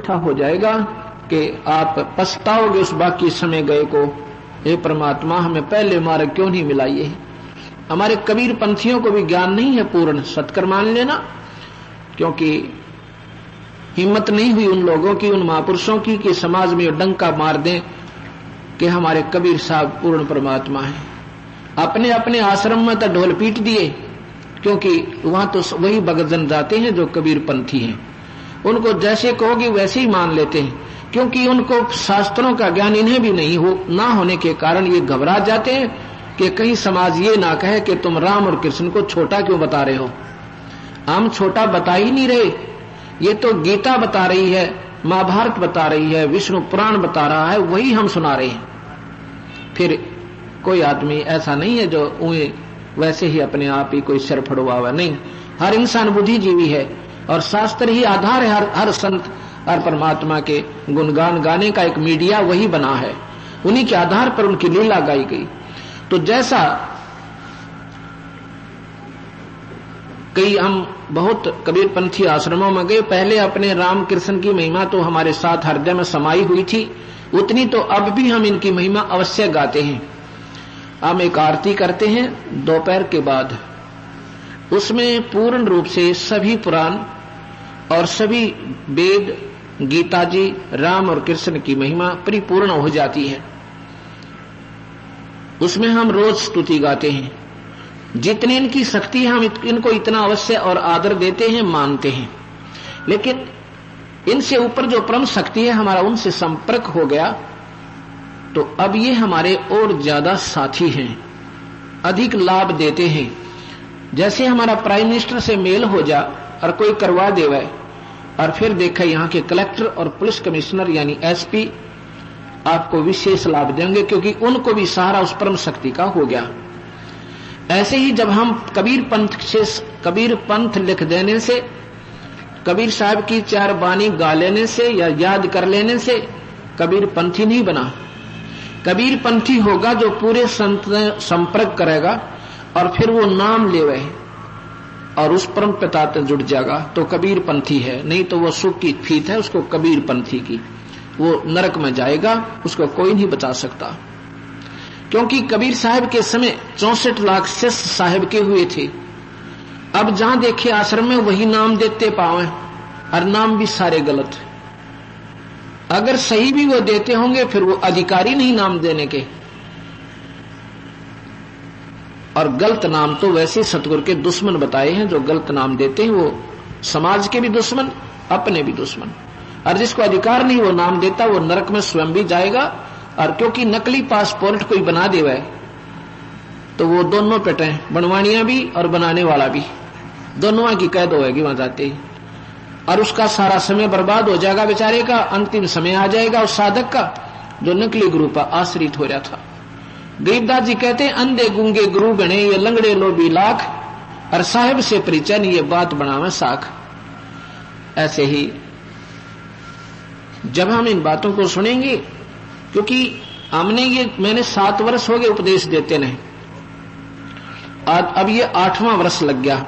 इकट्ठा हो जाएगा कि आप पछताओगे उस बाकी समय गए को। हे परमात्मा, हमें पहले मार्ग क्यों नहीं मिला। ये हमारे कबीर पंथियों को भी ज्ञान नहीं है पूर्ण, सत्कर मान लेना, क्योंकि हिम्मत नहीं हुई उन लोगों की, उन महापुरुषों की, कि समाज में डंका मार दें कि हमारे कबीर साहब पूर्ण परमात्मा है। अपने अपने आश्रम में तो ढोल पीट दिए, क्योंकि वहां तो वही भगतजन जाते हैं जो कबीर पंथी हैं। उनको जैसे कहोगे वैसे ही मान लेते हैं, क्योंकि उनको शास्त्रों का ज्ञान इन्हें भी नहीं हो ना होने के कारण ये घबरा जाते हैं कि कहीं समाज ये ना कहे कि तुम राम और कृष्ण को छोटा क्यों बता रहे हो। हम छोटा बता ही नहीं रहे, ये तो गीता बता रही है, महाभारत बता रही है, विष्णु पुराण बता रहा है, वही हम सुना रहे हैं। फिर कोई आदमी ऐसा नहीं है जो उन्हें वैसे ही अपने आप ही कोई सिर फड़वा हुआ, नहीं। हर इंसान बुद्धिजीवी है और शास्त्र ही आधार है। हर संत, हर परमात्मा के गुणगान गाने का एक मीडिया वही बना है, उन्हीं के आधार पर उनकी लीला गाई गई। तो जैसा कई हम बहुत कबीर पंथी आश्रमों में गए, पहले अपने राम कृष्ण की महिमा तो हमारे साथ हृदय में समाई हुई थी, उतनी तो अब भी हम इनकी महिमा अवश्य गाते हैं। हम एक आरती करते हैं दोपहर के बाद, उसमें पूर्ण रूप से सभी पुराण और सभी वेद, गीता जी, राम और कृष्ण की महिमा परिपूर्ण हो जाती है। उसमें हम रोज स्तुति गाते हैं, जितनी इनकी शक्ति है हम इनको इतना अवश्य और आदर देते हैं, मानते हैं। लेकिन इनसे ऊपर जो परम शक्ति है, हमारा उनसे संपर्क हो गया तो अब ये हमारे और ज्यादा साथी हैं, अधिक लाभ देते हैं। जैसे हमारा प्राइम मिनिस्टर से मेल हो जा और कोई करवा देवे, और फिर देखा यहाँ के कलेक्टर और पुलिस कमिश्नर यानी एसपी आपको विशेष लाभ देंगे, क्योंकि उनको भी सहारा उस परम शक्ति का हो गया। ऐसे ही जब हम कबीर पंथ लिख देने से, कबीर साहब की 4 बानी गा लेने से या याद कर लेने से कबीर पंथी नहीं बना। कबीर पंथी होगा जो पूरे संत संपर्क करेगा और फिर वो नाम लेवे और उस परम पिता से जुड़ जाएगा तो कबीर पंथी है, नहीं तो वो सुख की फीत है उसको कबीर पंथी की, वो नरक में जाएगा, उसको कोई नहीं बचा सकता। क्योंकि कबीर साहब के समय 64 लाख शिष्य साहब के हुए थे। अब जहां देखे आश्रम में वही नाम देते पावे, और नाम भी सारे गलत। अगर सही भी वो देते होंगे फिर वो अधिकारी नहीं नाम देने के। और गलत नाम तो वैसे सतगुरु के दुश्मन बताए हैं, जो गलत नाम देते हैं वो समाज के भी दुश्मन, अपने भी दुश्मन। और जिसको अधिकार नहीं वो नाम देता, वो नरक में स्वयं भी जाएगा। और क्योंकि नकली पासपोर्ट कोई बना देवे तो वो दोनों पेटे, बनवानिया भी और बनाने वाला भी, दोनों की कैद होगी वहां जाते ही, और उसका सारा समय बर्बाद हो जाएगा बेचारे का। अंतिम समय आ जाएगा उस साधक का जो नकली गुरु पर आश्रित हो रहा था। गरीबदास जी कहते हैं, अंधे गुंगे गुरु गणे ये लंगड़े लोभी लाख, और साहिब से परिचय ये बात बनावे साख। ऐसे ही जब हम इन बातों को सुनेंगे, क्योंकि मैंने 7 वर्ष हो गए उपदेश देते नहीं, अब ये 8वां वर्ष लग गया।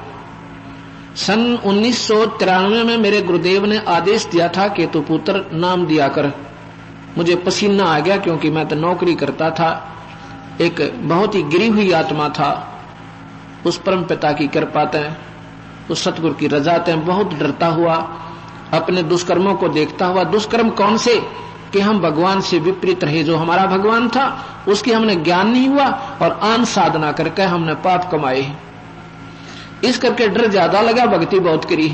सन 1993 में मेरे गुरुदेव ने आदेश दिया था कि तू पुत्र नाम दिया कर। मुझे पसीना आ गया, क्योंकि मैं तो नौकरी करता था, एक बहुत ही गिरी हुई आत्मा था। उस परम पिता की कृपा तय, उस सतगुरु की रजा तय बहुत डरता हुआ, अपने दुष्कर्मों को देखता हुआ। दुष्कर्म कौन से कि हम भगवान से विपरीत रहे, जो हमारा भगवान था उसकी हमने ज्ञान नहीं हुआ, और आन साधना करके हमने पाप कमाए। इस करके डर ज्यादा लगा, भक्ति बहुत करी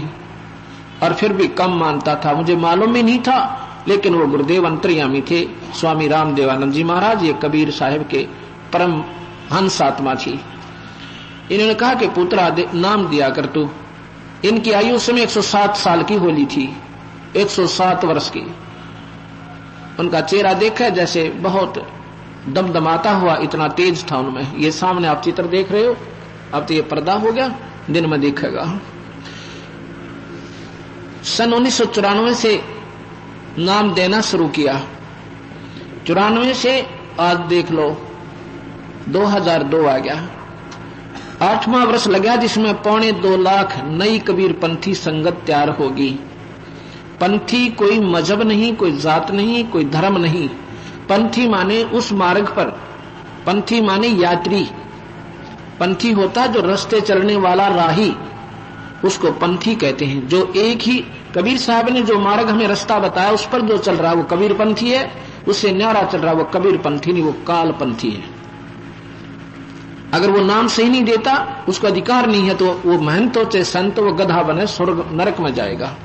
और फिर भी कम मानता था। मुझे मालूम ही नहीं था, लेकिन वो गुरुदेव अंतर्यामी थे, स्वामी रामदेवानंद जी महाराज, ये कबीर साहिब के परम हंस आत्मा थी। इन्होंने कहा कि पुत्र नाम दिया कर तू। इनकी आयु उस समय 107 साल की होली थी, 107 वर्ष की। उनका चेहरा देखा जैसे बहुत दमदमाता हुआ, इतना तेज था उनमें। ये सामने आप चित्र देख रहे हो, अब तो ये पर्दा हो गया, दिन में दिखेगा। सन 1994 से नाम देना शुरू किया, 94 से आज देख लो 2002 आ गया। 8वां वर्ष लगा, जिसमें 2.25 लाख नई कबीर पंथी संगत तैयार होगी। पंथी कोई मजहब नहीं, कोई जात नहीं, कोई धर्म नहीं। पंथी माने उस मार्ग पर, पंथी माने यात्री। पंथी होता जो रास्ते चलने वाला राही, उसको पंथी कहते हैं। जो एक ही कबीर साहब ने जो मार्ग हमें रास्ता बताया उस पर जो चल रहा है वो कबीर पंथी है, उससे न्यारा चल रहा है वो कबीर पंथी नहीं, वो काल पंथी है। अगर वो नाम सही नहीं देता, उसको अधिकार नहीं है, तो वो महंत हो चाहे संत, वो गधा बने स्वर्ग नरक में जाएगा।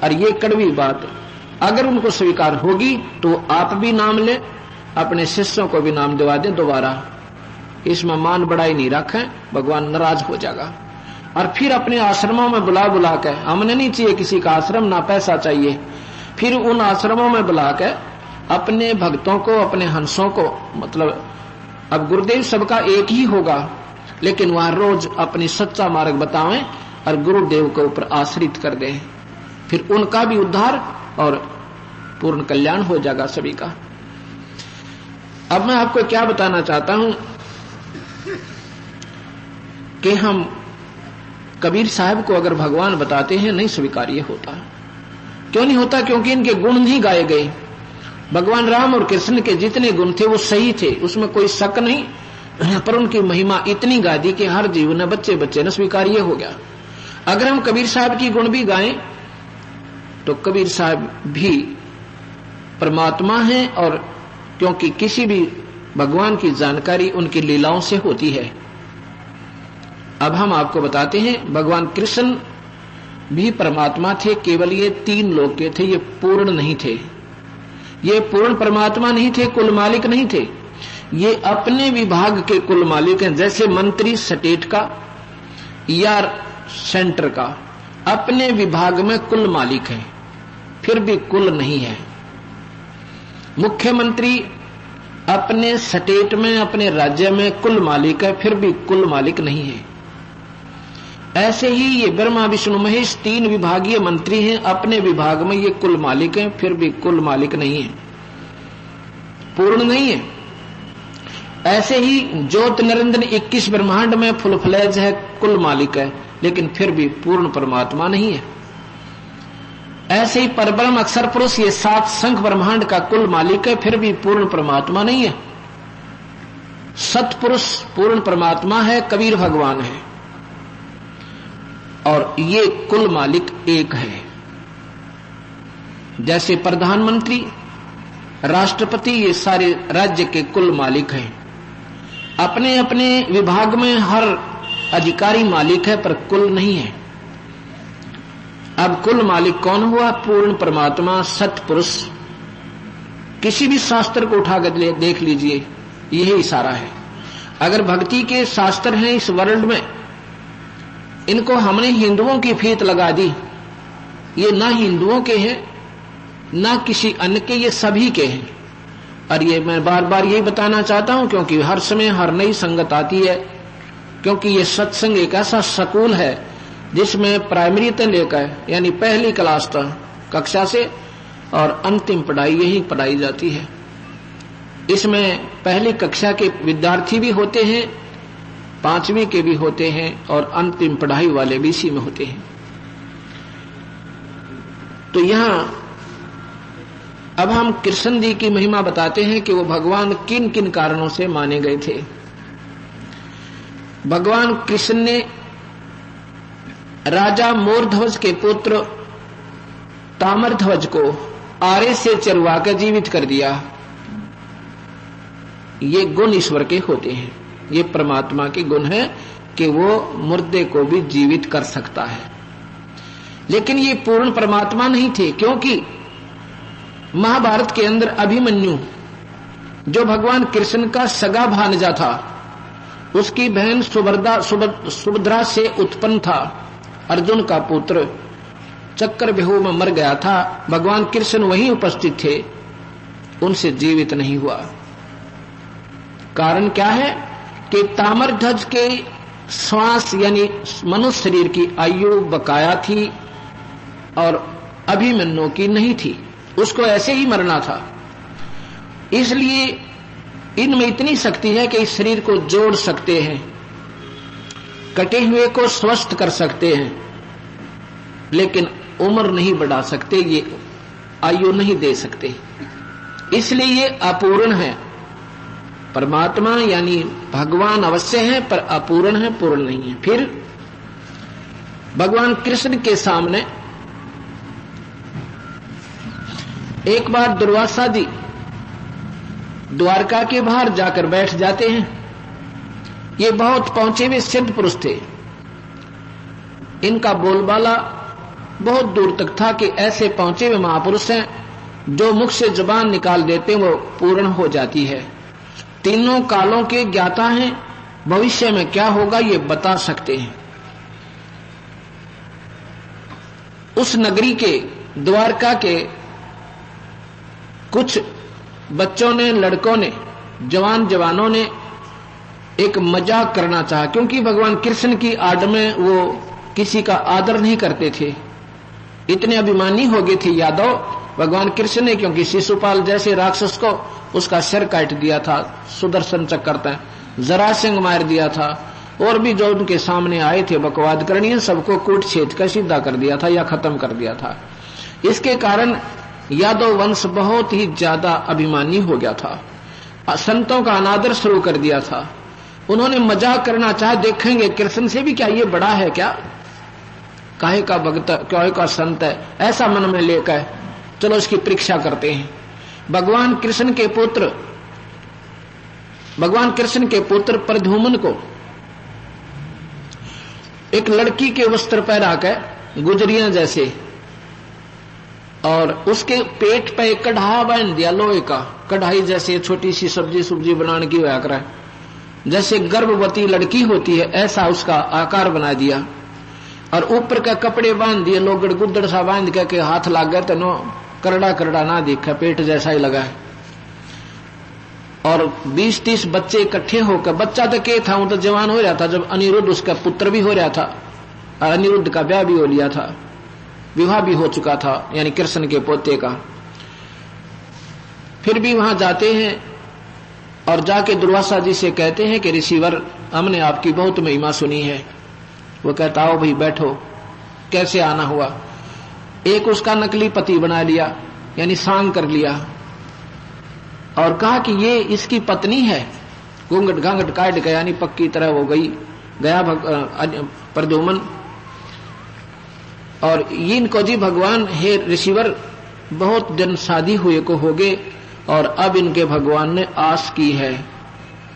और ये कड़वी बात अगर उनको स्वीकार होगी तो आप भी नाम ले, अपने शिष्यों को भी नाम दिवा दें दोबारा। इसमें मान बढ़ाई नहीं रखें, भगवान नाराज हो जाएगा। और फिर अपने आश्रमों में बुला बुला के, हमने नहीं चाहिए किसी का आश्रम, ना पैसा चाहिए, फिर उन आश्रमों में बुला के अपने भक्तों को, अपने हंसों को, मतलब अब गुरुदेव सबका एक ही होगा, लेकिन वहां रोज अपनी सच्चा मार्ग बतावें और गुरुदेव के ऊपर आश्रित कर दें, फिर उनका भी उद्धार और पूर्ण कल्याण हो जाएगा सभी का। अब मैं आपको क्या बताना चाहता हूं कि हम कबीर साहब को अगर भगवान बताते हैं नहीं स्वीकार्य होता। क्यों नहीं होता? क्योंकि इनके गुण नहीं गाए गए। भगवान राम और कृष्ण के जितने गुण थे वो सही थे, उसमें कोई शक नहीं, पर उनकी महिमा इतनी गा दी कि हर जीव ने, बच्चे बच्चे ने स्वीकार्य हो गया। अगर हम कबीर साहब की गुण भी गाएं तो कबीर साहब भी परमात्मा हैं, और क्योंकि किसी भी भगवान की जानकारी उनकी लीलाओं से होती है। अब हम आपको बताते हैं, भगवान कृष्ण भी परमात्मा थे, केवल ये 3 लोक के थे, ये पूर्ण नहीं थे, ये पूर्ण परमात्मा नहीं थे, कुल मालिक नहीं थे, ये अपने विभाग के कुल मालिक हैं। जैसे मंत्री स्टेट का या सेंटर का अपने विभाग में कुल मालिक है, फिर भी कुल नहीं है। मुख्यमंत्री अपने स्टेट में, अपने राज्य में कुल मालिक है, फिर भी कुल मालिक नहीं है। ऐसे ही ये ब्रह्मा विष्णु महेश 3 विभागीय मंत्री हैं, अपने विभाग में ये कुल मालिक हैं, फिर भी कुल मालिक नहीं है, पूर्ण नहीं है। ऐसे ही ज्योत निरंजन 21 ब्रह्मांड में फुल फ्लैज है, कुल मालिक है, लेकिन फिर भी पूर्ण परमात्मा नहीं है। ऐसे ही परब्रह्म अक्षर पुरुष ये 7 संख ब्रह्मांड का कुल मालिक है, फिर भी पूर्ण परमात्मा नहीं है। सतपुरुष पूर्ण परमात्मा है, कबीर भगवान है, और ये कुल मालिक एक है। जैसे प्रधानमंत्री, राष्ट्रपति, ये सारे राज्य के कुल मालिक हैं। अपने अपने विभाग में हर अधिकारी मालिक है, पर कुल नहीं है। अब कुल मालिक कौन हुआ? पूर्ण परमात्मा, सतपुरुष। किसी भी शास्त्र को उठाकर देख लीजिए, यही इशारा है। अगर भक्ति के शास्त्र हैं इस वर्ल्ड में, इनको हमने हिंदुओं की फीत लगा दी, ये ना हिंदुओं के हैं ना किसी अन्य के, ये सभी के हैं। और ये मैं बार बार यही बताना चाहता हूं, क्योंकि हर समय हर नई संगत आती है, क्योंकि ये सत्संग एक ऐसा स्कूल है जिसमें प्राइमरी से लेकर यानी पहली क्लास तक कक्षा से और अंतिम पढ़ाई यही पढ़ाई जाती है। इसमें पहली कक्षा के विद्यार्थी भी होते हैं, 5वीं के भी होते हैं, और अंतिम पढ़ाई वाले भी इसी में होते हैं। तो यहां अब हम कृष्ण जी की महिमा बताते हैं कि वो भगवान किन किन कारणों से माने गए थे। भगवान कृष्ण ने राजा मोरध्वज के पुत्र ताम्रध्वज को आरे से चरवा कर जीवित कर दिया। ये गुण ईश्वर के होते हैं, ये परमात्मा के गुण है कि वो मुर्दे को भी जीवित कर सकता है। लेकिन ये पूर्ण परमात्मा नहीं थे, क्योंकि महाभारत के अंदर अभिमन्यु जो भगवान कृष्ण का सगा भांजा था, उसकी बहन सुभद्रा से उत्पन्न था, अर्जुन का पुत्र चक्कर व्यूह में मर गया था। भगवान कृष्ण वहीं उपस्थित थे, उनसे जीवित नहीं हुआ। कारण क्या है कि ताम्रध्वज के श्वास यानी मनुष्य शरीर की आयु बकाया थी और अभिमन्यु की नहीं थी, उसको ऐसे ही मरना था। इसलिए इनमें इतनी शक्ति है कि इस शरीर को जोड़ सकते हैं, कटे हुए को स्वस्थ कर सकते हैं, लेकिन उम्र नहीं बढ़ा सकते, ये आयु नहीं दे सकते, इसलिए ये अपूर्ण है। परमात्मा यानी भगवान अवश्य है पर अपूर्ण है, पूर्ण नहीं है। फिर भगवान कृष्ण के सामने एक बार दुर्वासा जी द्वारका के बाहर जाकर बैठ जाते हैं। ये बहुत पहुंचे हुए सिद्ध पुरुष थे, इनका बोलबाला बहुत दूर तक था कि ऐसे पहुंचे हुए महापुरुष हैं जो मुख से जुबान निकाल देते वो पूर्ण हो जाती है। तीनों कालों के ज्ञाता हैं, भविष्य में क्या होगा ये बता सकते हैं। उस नगरी के द्वारका के कुछ बच्चों ने, लड़कों ने, जवानों ने एक मजाक करना चाहा, क्योंकि भगवान कृष्ण की आड़ में वो किसी का आदर नहीं करते थे, इतने अभिमानी हो गए थे यादव भगवान कृष्ण ने, क्योंकि शिशुपाल जैसे राक्षस को उसका सिर काट दिया था, सुदर्शन चक्र जरासिंह मार दिया था, और भी जो उनके सामने आए थे बकवाद करनी, सबको कूट छेद कर सीधा कर दिया था या खत्म कर दिया था। इसके कारण यादव वंश बहुत ही ज्यादा अभिमानी हो गया था, संतों का अनादर शुरू कर दिया था। उन्होंने मजाक करना चाहा, देखेंगे कृष्ण से भी क्या ये बड़ा है क्या, काहे का भक्त, काहे का संत है, ऐसा मन में लेकर चलो इसकी परीक्षा करते हैं। भगवान कृष्ण के पुत्र प्रद्युम्न को एक लड़की के वस्त्र पहनाकर गुजरियां जैसे, और उसके पेट पे एक कढ़ा बांध दिया लोहे का, कढ़ाई जैसे छोटी सी सब्जी बनाने की होया करे, जैसे गर्भवती लड़की होती है ऐसा उसका आकार बना दिया, और ऊपर के कपड़े बांध दिए लोगड़ गुद्दड़ सा बांध के हाथ लाग गए तो नो करड़ा ना दिखा, पेट जैसा ही लगा है। और 20-30 बच्चे इकट्ठे होकर, बच्चा तो क्या था, वो तो जवान हो रहा था जब अनिरुद्ध उसका पुत्र भी हो रहा था, और अनिरुद्ध का ब्याह भी हो लिया था, विवाह भी हो चुका था, यानी कृष्ण के पोते का। फिर भी वहां जाते हैं और जाके दुर्वासा जी से कहते हैं कि ऋषिवर, हमने आपकी बहुत महिमा सुनी है। वो कहता आओ भाई बैठो, कैसे आना हुआ। एक उसका नकली पति बना लिया, यानी सांग कर लिया, और कहा कि ये इसकी पत्नी है, घूंघट घांघट काट गया, यानी पक्की तरह हो गया प्रद्युम्न। और इनको जी भगवान हे ऋषिवर बहुत दिन शादी हुए को हो गए, और अब इनके भगवान ने आस की है,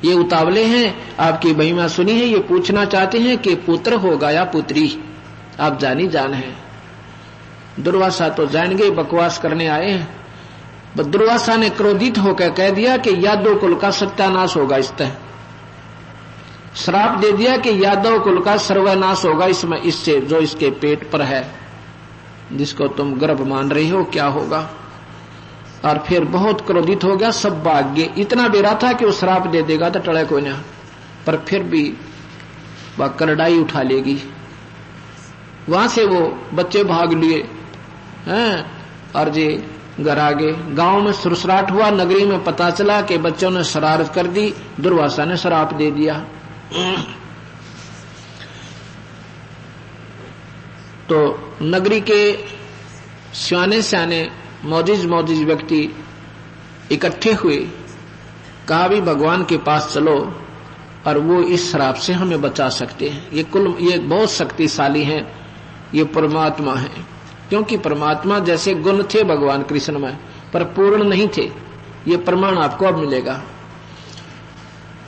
ये उतावले हैं, आपकी महिमा सुनी है, ये पूछना चाहते हैं कि पुत्र होगा या पुत्री, आप जानी जान है। दुर्वासा तो जान गए बकवास करने आए हैं। दुर्वासा ने क्रोधित होकर कह दिया कि यादव कुल का सत्यानाश होगा, इस तरह श्राप दे दिया कि यादव कुल का सर्वनाश होगा इसमें, इससे जो इसके पेट पर है, जिसको तुम गर्भ मान रही हो, क्या होगा। और फिर बहुत क्रोधित हो गया, सब भाग गए। इतना बेरा था कि वो श्राप दे देगा तो टड़े कोई ना, पर फिर भी वह करड़ाई उठा लेगी। वहां से वो बच्चे भाग लिए हैं, और जे घर आ गए। गांव में सुरसराट हुआ, नगरी में पता चला कि बच्चों ने शरारत कर दी, दुर्वासा ने श्राप दे दिया। तो नगरी के सियाने मौजिज व्यक्ति इकट्ठे हुए, कहा भी भगवान के पास चलो और वो इस श्राप से हमें बचा सकते हैं। ये बहुत शक्तिशाली हैं, ये परमात्मा है, क्योंकि परमात्मा जैसे गुण थे भगवान कृष्ण में, पर पूर्ण नहीं थे। ये प्रमाण आपको अब मिलेगा।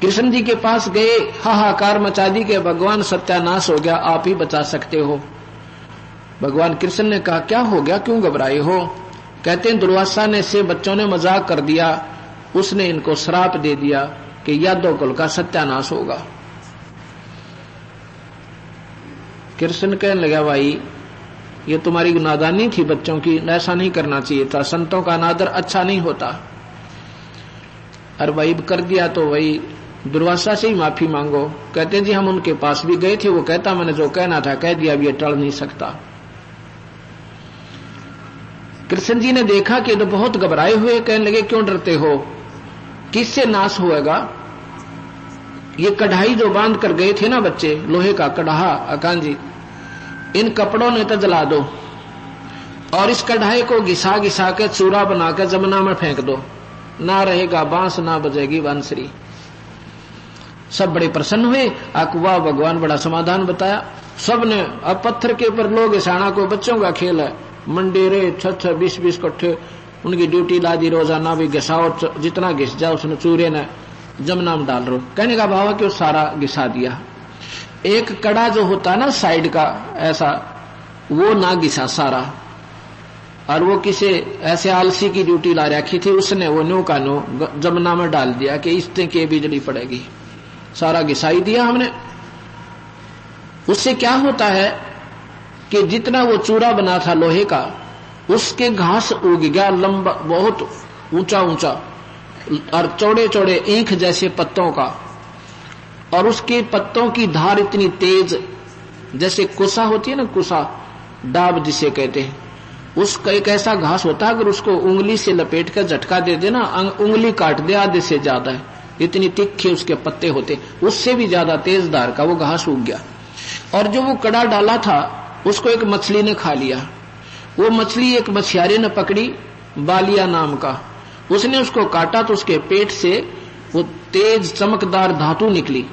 कृष्ण जी के पास गए, हाहाकार मचा दी कि भगवान सत्यानाश हो गया, आप ही बचा सकते हो। भगवान कृष्ण ने कहा क्या हो गया, क्यों घबराए हो। कहते हैं दुर्वासा ने से बच्चों ने मजाक कर दिया, उसने इनको श्राप दे दिया कि यादव कुल का सत्यानाश होगा। कृष्ण कहने लगा भाई ये तुम्हारी नादानी थी बच्चों की, ऐसा नहीं करना चाहिए था, संतों का अनादर अच्छा नहीं होता। और भाई कर दिया तो वही दुर्वासा से ही माफी मांगो। कहते जी हम उनके पास भी गए थे, वो कहता मैंने जो कहना था कह दिया, अब ये टल नहीं सकता। कृष्ण जी ने देखा कि तो बहुत घबराए हुए, कहने लगे क्यों डरते हो, किससे नाश होएगा। ये कढ़ाई जो बांध कर गए थे ना बच्चे, लोहे का कढ़ा, अकान जी इन कपड़ों ने तो जला दो, और इस कढ़ाई को घिसा घिसा के चूरा बनाकर जमुना में फेंक दो, ना रहेगा बांस ना बजेगी बांसुरी। सब बड़े प्रसन्न हुए। अकवा भगवान बड़ा समाधान बताया सबने। अब पत्थर के ऊपर लोग घिसाना कोई बच्चों का खेल है, मंडेरे 6-6 20-20 कट्ठे उनकी ड्यूटी ला दी रोजाना भी घिसाओ, जितना घिस जाओ उसने चूरे ने जमुना में डाल रो। कहने का भाव कि वो सारा घिसा दिया। एक कड़ा जो होता ना साइड का ऐसा, वो ना घिसा सारा, और वो किसी ऐसे आलसी की ड्यूटी ला रखी थी, उसने वो नो का नो जमुना में डाल दिया कि इससे के बिजली पड़ेगी। सारा घिसाई दिया हमने। उससे क्या होता है कि जितना वो चूरा बना था लोहे का, उसके घास उग गया लंबा, बहुत ऊंचा ऊंचा और चौड़े चौड़े ईंख जैसे पत्तों का, और उसके पत्तों की धार इतनी तेज, जैसे कुसा होती है ना, कुसा डाब जिसे कहते हैं, उसका एक ऐसा घास होता है, अगर उसको उंगली से लपेट कर झटका दे देना उंगली काट दे आधे से ज्यादा है, इतनी तिखे उसके पत्ते होते, उससे भी ज्यादा तेज धार का वो घास उग गया। और जो वो कड़ा डाला था उसको एक मछली ने खा लिया। वो मछली एक मछियारे ने पकड़ी, बालिया नाम का, उसने उसको काटा तो उसके पेट से वो तेज चमकदार धातु निकली।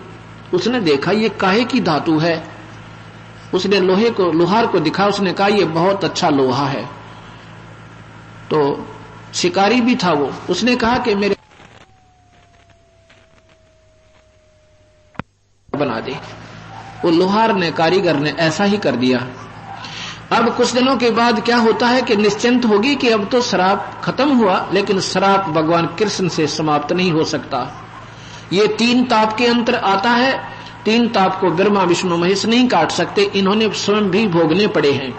उसने देखा ये काहे की धातु है, उसने लोहार को दिखा, उसने कहा ये बहुत अच्छा लोहा है। तो शिकारी भी था वो, उसने कहा कि मेरे बना दे। वो लोहार ने, कारीगर ने ऐसा ही कर दिया। अब कुछ दिनों के बाद क्या होता है कि निश्चिंत होगी कि अब तो श्राप खत्म हुआ, लेकिन श्राप भगवान कृष्ण से समाप्त नहीं हो सकता। ये 3 ताप के अंतर आता है। 3 ताप को ब्रह्मा विष्णु महेश नहीं काट सकते, इन्होंने स्वयं भी भोगने पड़े हैं।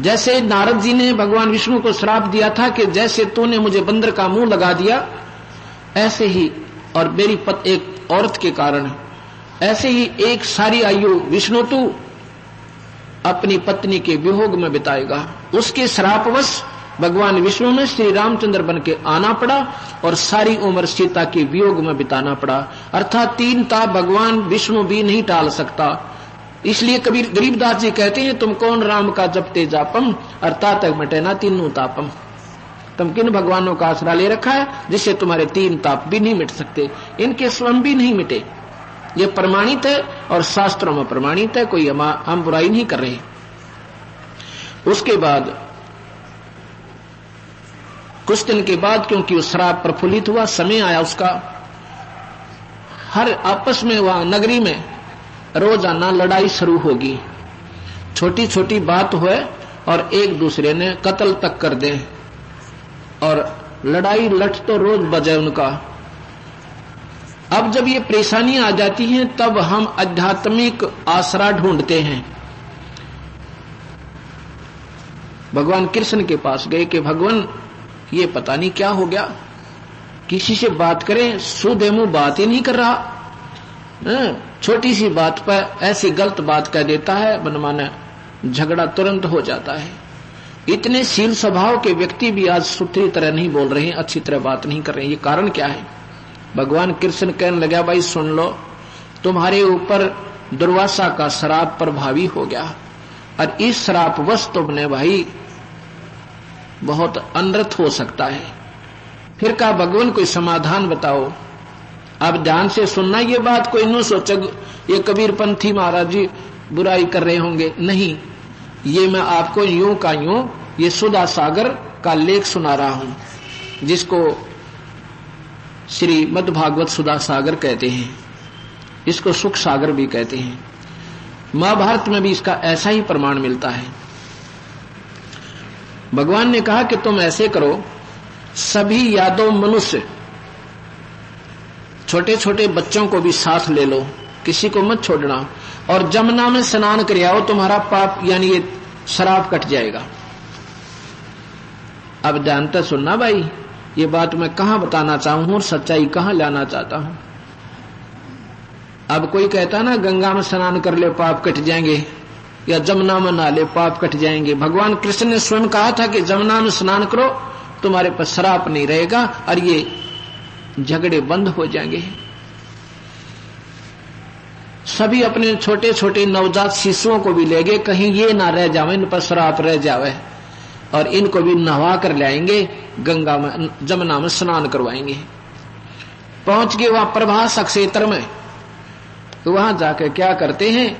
जैसे नारद जी ने भगवान विष्णु को श्राप दिया था कि जैसे तूने मुझे बंदर का मुंह लगा दिया, ऐसे ही, और मेरी एक औरत के कारण, ऐसे ही एक सारी आयु विष्णु तू अपनी पत्नी के वियोग में बिताएगा। उसके श्रापवश भगवान विष्णु में श्री रामचंद्र बन के आना पड़ा और सारी उम्र सीता के वियोग में बिताना पड़ा। अर्थात 3 ताप भगवान विष्णु भी नहीं टाल सकता। इसलिए कबीर गरीबदास जी कहते हैं, तुम कौन राम का जपते जापम, अर्थात मिटे ना 3 तापम। तुम किन भगवानों का आसरा ले रखा है जिससे तुम्हारे 3 ताप भी नहीं मिट सकते, इनके स्वयं भी नहीं मिटे। ये प्रमाणित है और शास्त्रों में प्रमाणित है, कोई हम बुराई नहीं कर रहे। उसके बाद कुछ दिन के बाद, क्योंकि वो श्राप प्रफुल्लित हुआ, समय आया उसका, हर आपस में वहां नगरी में रोजाना लड़ाई शुरू होगी। छोटी छोटी बात हुए और एक दूसरे ने कत्ल तक कर दे, और लड़ाई लठ तो रोज बजे उनका। अब जब ये परेशानियां आ जाती हैं तब हम आध्यात्मिक आसरा ढूंढते हैं। भगवान कृष्ण के पास गए कि भगवान ये पता नहीं क्या हो गया, किसी से बात करें सुधे मुंह बात ही नहीं कर रहा, छोटी सी बात पर ऐसी गलत बात कह देता है, मनमाना झगड़ा तुरंत हो जाता है। इतने शील स्वभाव के व्यक्ति भी आज सुथरी तरह नहीं बोल रहे हैं, अच्छी तरह बात नहीं कर रहे हैं। ये कारण क्या है? भगवान कृष्ण कहने लगा, भाई सुन लो, तुम्हारे ऊपर दुर्वासा का श्राप प्रभावी हो गया, और इस श्रापवश तुमने भाई बहुत अनर्थ हो सकता है। फिर कहा, भगवान कोई समाधान बताओ। अब ध्यान से सुनना ये बात, कोई न सोचे ये कबीर पंथी महाराज जी बुराई कर रहे होंगे, नहीं, ये मैं आपको यूं का यूं ये सुधा सागर का लेख सुना रहा हूं, जिसको श्री मद् भागवत सुधा सागर कहते हैं, इसको सुख सागर भी कहते हैं। महाभारत में भी इसका ऐसा ही प्रमाण मिलता है। भगवान ने कहा कि तुम ऐसे करो, सभी यादव मनुष्य, छोटे छोटे बच्चों को भी साथ ले लो, किसी को मत छोड़ना, और जमुना में स्नान कर आओ, तुम्हारा पाप यानी ये श्राप कट जाएगा। अब जानते सुनना भाई, ये बात मैं कहां बताना चाहूं और सच्चाई कहां लाना चाहता हूं। अब कोई कहता ना गंगा में स्नान कर ले पाप कट जाएंगे, या जमुना में नहा ले पाप कट जाएंगे। भगवान कृष्ण ने स्वयं कहा था कि जमुना में स्नान करो, तुम्हारे पर श्राप नहीं रहेगा और ये झगड़े बंद हो जाएंगे। सभी अपने छोटे छोटे नवजात शिशुओं को भी ले गए, कहीं ये ना रह जावे, इन पर श्राप रह जावे। और इनको भी नहवा कर लाएंगे, गंगा में जमुना में स्नान करवाएंगे। पहुंच गए वहां प्रभास क्षेत्र में। तो वहां जाकर क्या करते हैं,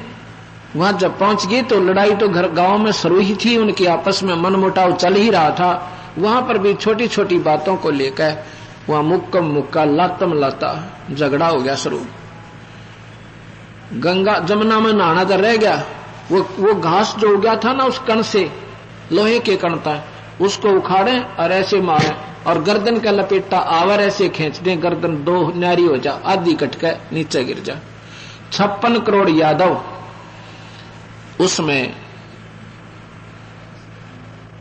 वहां जब पहुंच गए तो लड़ाई तो घर गांव में शुरू ही थी, उनकी आपस में मनमुटाव चल ही रहा था। वहां पर भी छोटी छोटी बातों को लेकर वहां मुक्कम मुक्का लातम लाता झगड़ा हो गया शुरू। गंगा जमुना में नहाना तो रह गया, वो घास जो उगा था ना उस कण से, लोहे के कण था, उसको उखाड़े और ऐसे मारे और गर्दन का लपेटा आवर ऐसे खींच दे, गर्दन दो न्यारी हो जा, आधी कट के नीचे गिर जा। 56 करोड़ यादव उसमें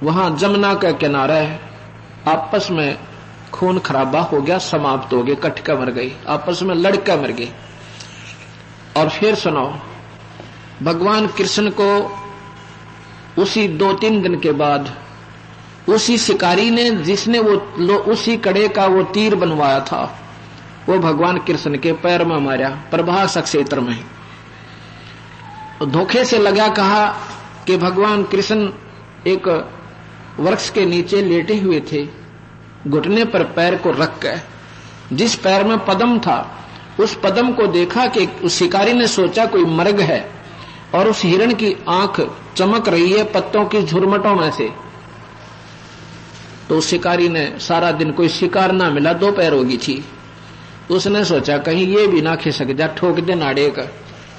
वहां जमुना का किनारा है, आपस में खून खराबा हो गया, समाप्त हो गए, कटका मर गई, आपस में लड़का मर गए। और फिर सुनो, भगवान कृष्ण को उसी 2-3 दिन के बाद उसी शिकारी ने, जिसने वो उसी कड़े का वो तीर बनवाया था, वो भगवान कृष्ण के पैर में मारा प्रभास क्षेत्र में। धोखे से लगा, कहा कि भगवान कृष्ण एक वृक्ष के नीचे लेटे हुए थे, घुटने पर पैर को रख कर, जिस पैर में पद्म था उस पद्म को देखा कि उस शिकारी ने सोचा कोई मृग है, और उस हिरण की आंख चमक रही है पत्तों की झुरमटों में से। तो उस शिकारी ने सारा दिन कोई शिकार ना मिला, 2 पैर होगी थी, उसने सोचा कहीं ये भी ना खिसक जा, ठोक दे नाड़े का।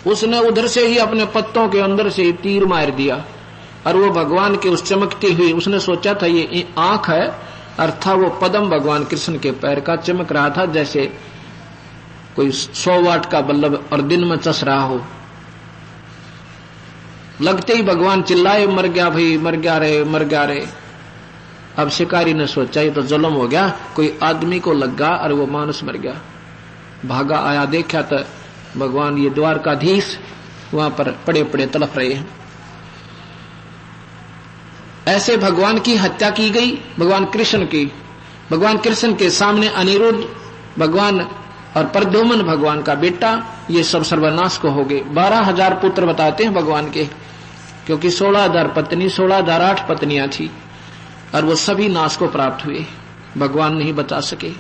उसने उधर से ही अपने पत्तों के अंदर से ही तीर मार दिया, और वो भगवान के उस चमकती हुई, उसने सोचा था ये आंख है, और था वो पद्म भगवान कृष्ण के पैर का, चमक रहा था जैसे कोई 100 वाट का बल्ब और दिन में चस रहा हो। लगते ही भगवान चिल्लाए, मर गया भाई, मर गया रे, मर गया रे। अब शिकारी ने सोचा ये तो जुल्म हो गया, कोई आदमी को लगा और वो मानुस मर गया। भागा आया, देखा तो भगवान ये द्वारकाधीश वहां पर पड़े पड़े तड़प रहे हैं। ऐसे भगवान की हत्या की गई, भगवान कृष्ण की। भगवान कृष्ण के सामने अनिरुद्ध भगवान और प्रद्युम्न भगवान का बेटा, ये सब सर्वनाश को हो गए। 12,000 पुत्र बताते हैं भगवान के, क्योंकि 16,000 पत्नी, 16,008 पत्नियां थी, और वो सभी नाश को प्राप्त हुए, भगवान नहीं बचा सके।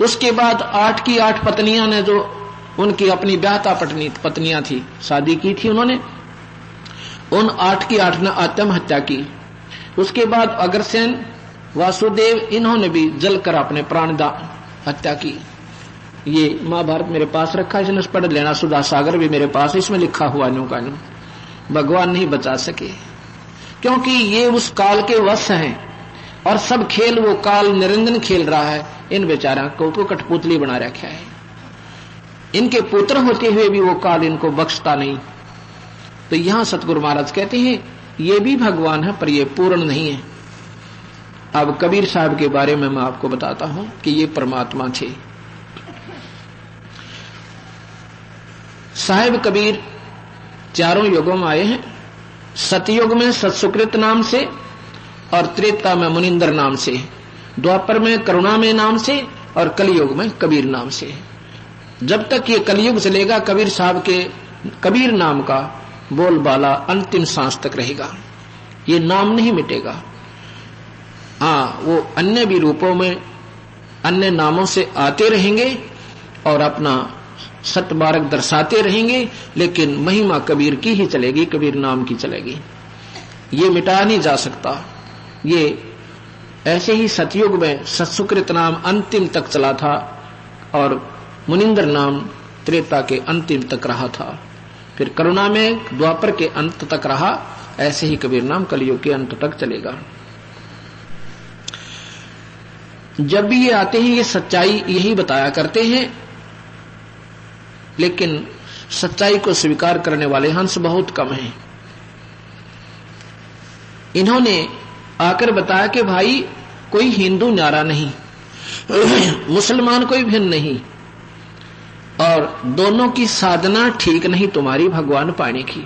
उसके बाद 8 की 8 पत्नियां ने, जो उनकी अपनी ब्याहता पत्नियां थी, शादी की थी उन्होंने, उन 8 की 8 ने आत्महत्या की। उसके बाद अग्रसेन, वासुदेव, इन्होंने भी जलकर अपने प्राण हत्या की। ये महाभारत मेरे पास रखा है, इसने पढ़ लेना। सुधा सागर भी मेरे पास, इसमें लिखा हुआ न्यू का न्यू। भगवान नहीं बचा सके, क्योंकि ये उस काल के वश हैं, और सब खेल वो काल निरंजन खेल रहा है। इन बेचारा को कठपुतली बना रखा है, इनके पुत्र होते हुए भी वो काल इनको बख्शता नहीं। तो यहां सतगुरु महाराज कहते हैं ये भी भगवान है, पर ये पूर्ण नहीं है। अब कबीर साहब के बारे में मैं आपको बताता हूं कि ये परमात्मा थे। साहिब कबीर 4 युगों में आए हैं। सतयुग में सत्सुकृत नाम से, और त्रेता में मुनिंदर नाम से, द्वापर में करुणा में नाम से, और कलयुग में कबीर नाम से। जब तक ये कलयुग चलेगा, कबीर साहब के कबीर नाम का बोलबाला अंतिम सांस तक रहेगा, ये नाम नहीं मिटेगा। हाँ, वो अन्य भी रूपों में अन्य नामों से आते रहेंगे और अपना सतबारक दर्शाते रहेंगे, लेकिन महिमा कबीर की ही चलेगी, कबीर नाम की चलेगी, ये मिटा नहीं जा सकता। ये ऐसे ही सतयुग में सत्सुकृत नाम अंतिम तक चला था, और मुनिंदर नाम त्रेता के अंतिम तक रहा था, फिर करुणा में द्वापर के अंत तक रहा। ऐसे ही कबीर नाम कलयुग के अंत तक चलेगा। जब भी ये आते हैं, ये सच्चाई यही बताया करते हैं, लेकिन सच्चाई को स्वीकार करने वाले हंस बहुत कम हैं। इन्होंने आकर बताया कि भाई कोई हिंदू न्यारा नहीं, मुसलमान कोई भिन्न नहीं, और दोनों की साधना ठीक नहीं तुम्हारी भगवान पाने की।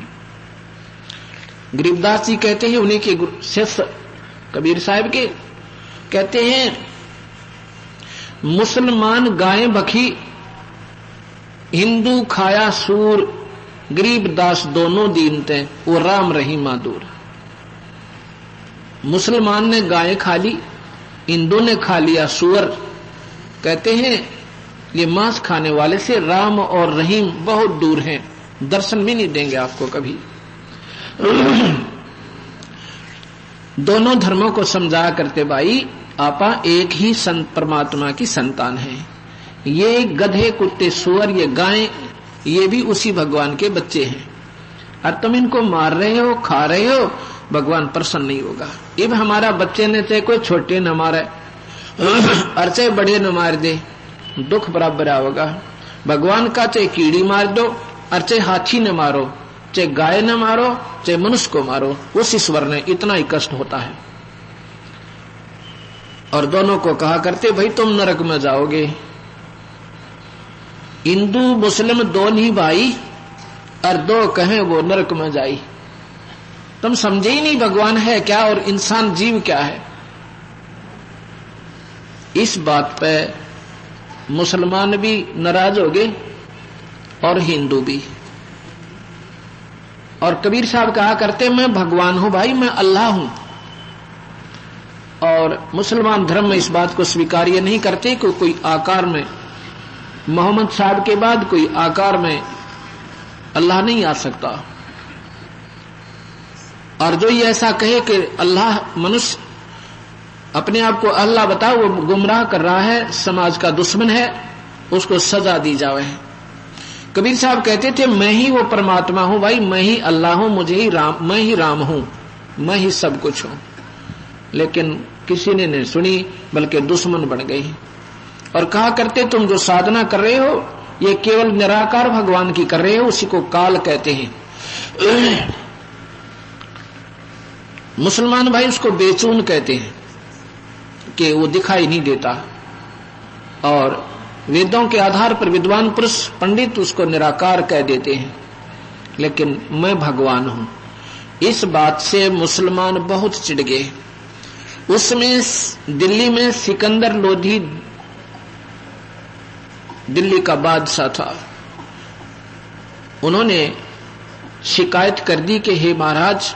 गरीबदास जी कहते हैं, उन्हीं के शिष्य कबीर साहब के, कहते हैं मुसलमान गायें बखी, हिंदू खाया सूर, गरीबदास दोनों दीन थे, वो राम रही मादूर। मुसलमान ने गाय खा ली, हिंदू ने खा लिया सुअर। कहते हैं ये मांस खाने वाले से राम और रहीम बहुत दूर हैं, दर्शन भी नहीं देंगे आपको कभी। दोनों धर्मों को समझाया करते भाई आपा एक ही परमात्मा की संतान है। ये गधे कुत्ते सुअर ये गाय ये भी उसी भगवान के बच्चे हैं, और तुम इनको मार रहे हो खा रहे हो, भगवान प्रसन्न नहीं होगा। अब हमारा बच्चे ने चाहे कोई छोटे न मारे और चाहे बड़े न मार दे, दुख बराबर होगा। भगवान का चाहे कीड़ी मार दो और चाहे हाथी न मारो, चाहे गाय न मारो, चाहे मनुष्य को मारो, उस ईश्वर ने इतना ही कष्ट होता है। और दोनों को कहा करते भाई तुम नरक में जाओगे। हिंदू मुस्लिम दोनों ही भाई और दो कहें वो नरक में जाई। तुम समझे ही नहीं भगवान है क्या और इंसान जीव क्या है। इस बात पे मुसलमान भी नाराज हो गए और हिंदू भी। और कबीर साहब कहा करते मैं भगवान हूं भाई, मैं अल्लाह हूं। और मुसलमान धर्म में इस बात को स्वीकार्य नहीं करते कि कोई आकार में मोहम्मद साहब के बाद कोई आकार में अल्लाह नहीं आ सकता। और जो ये ऐसा कहे कि अल्लाह मनुष्य अपने आप को अल्लाह बताओ, वो गुमराह कर रहा है, समाज का दुश्मन है, उसको सजा दी जावे। कबीर साहब कहते थे मैं ही वो परमात्मा हूं भाई, मैं ही अल्लाह हूं, मुझे ही राम, मैं ही राम हूं, मैं ही सब कुछ हूं। लेकिन किसी ने नहीं सुनी, बल्कि दुश्मन बन गई। और कहा करते तुम जो साधना कर रहे हो ये केवल निराकार भगवान की कर रहे हो, उसी को काल कहते हैं। मुसलमान भाई उसको बेचून कहते हैं कि वो दिखाई नहीं देता। और वेदों के आधार पर विद्वान पुरुष पंडित उसको निराकार कह देते हैं। लेकिन मैं भगवान हूं, इस बात से मुसलमान बहुत चिढ़ गए। उसमें दिल्ली में सिकंदर लोधी दिल्ली का बादशाह था, उन्होंने शिकायत कर दी कि हे महाराज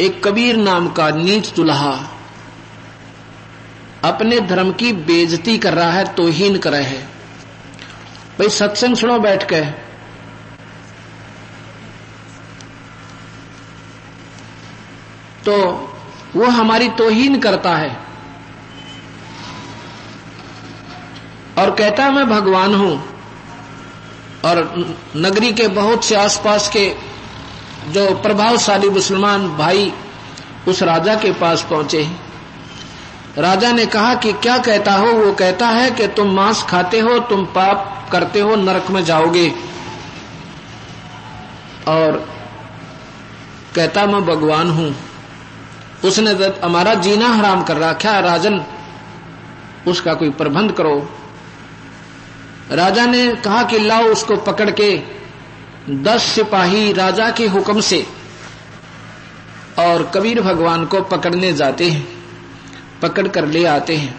एक कबीर नाम का नीच दुल्हा अपने धर्म की बेइज्जती कर रहा है, तौहीन कर रहा है। भाई सत्संग सुनो बैठ के। तो वो हमारी तौहीन करता है और कहता है मैं भगवान हूं। और नगरी के बहुत से आसपास के जो प्रभावशाली मुसलमान भाई उस राजा के पास पहुंचे। राजा ने कहा कि क्या कहता हो? वो कहता है कि तुम मांस खाते हो, तुम पाप करते हो, नरक में जाओगे। और कहता मैं भगवान हूं। उसने हमारा जीना हराम कर रखा है, राजन उसका कोई प्रबंध करो। राजा ने कहा कि लाओ उसको पकड़ के। 10 सिपाही राजा के हुक्म से और कबीर भगवान को पकड़ने जाते हैं, पकड़ कर ले आते हैं।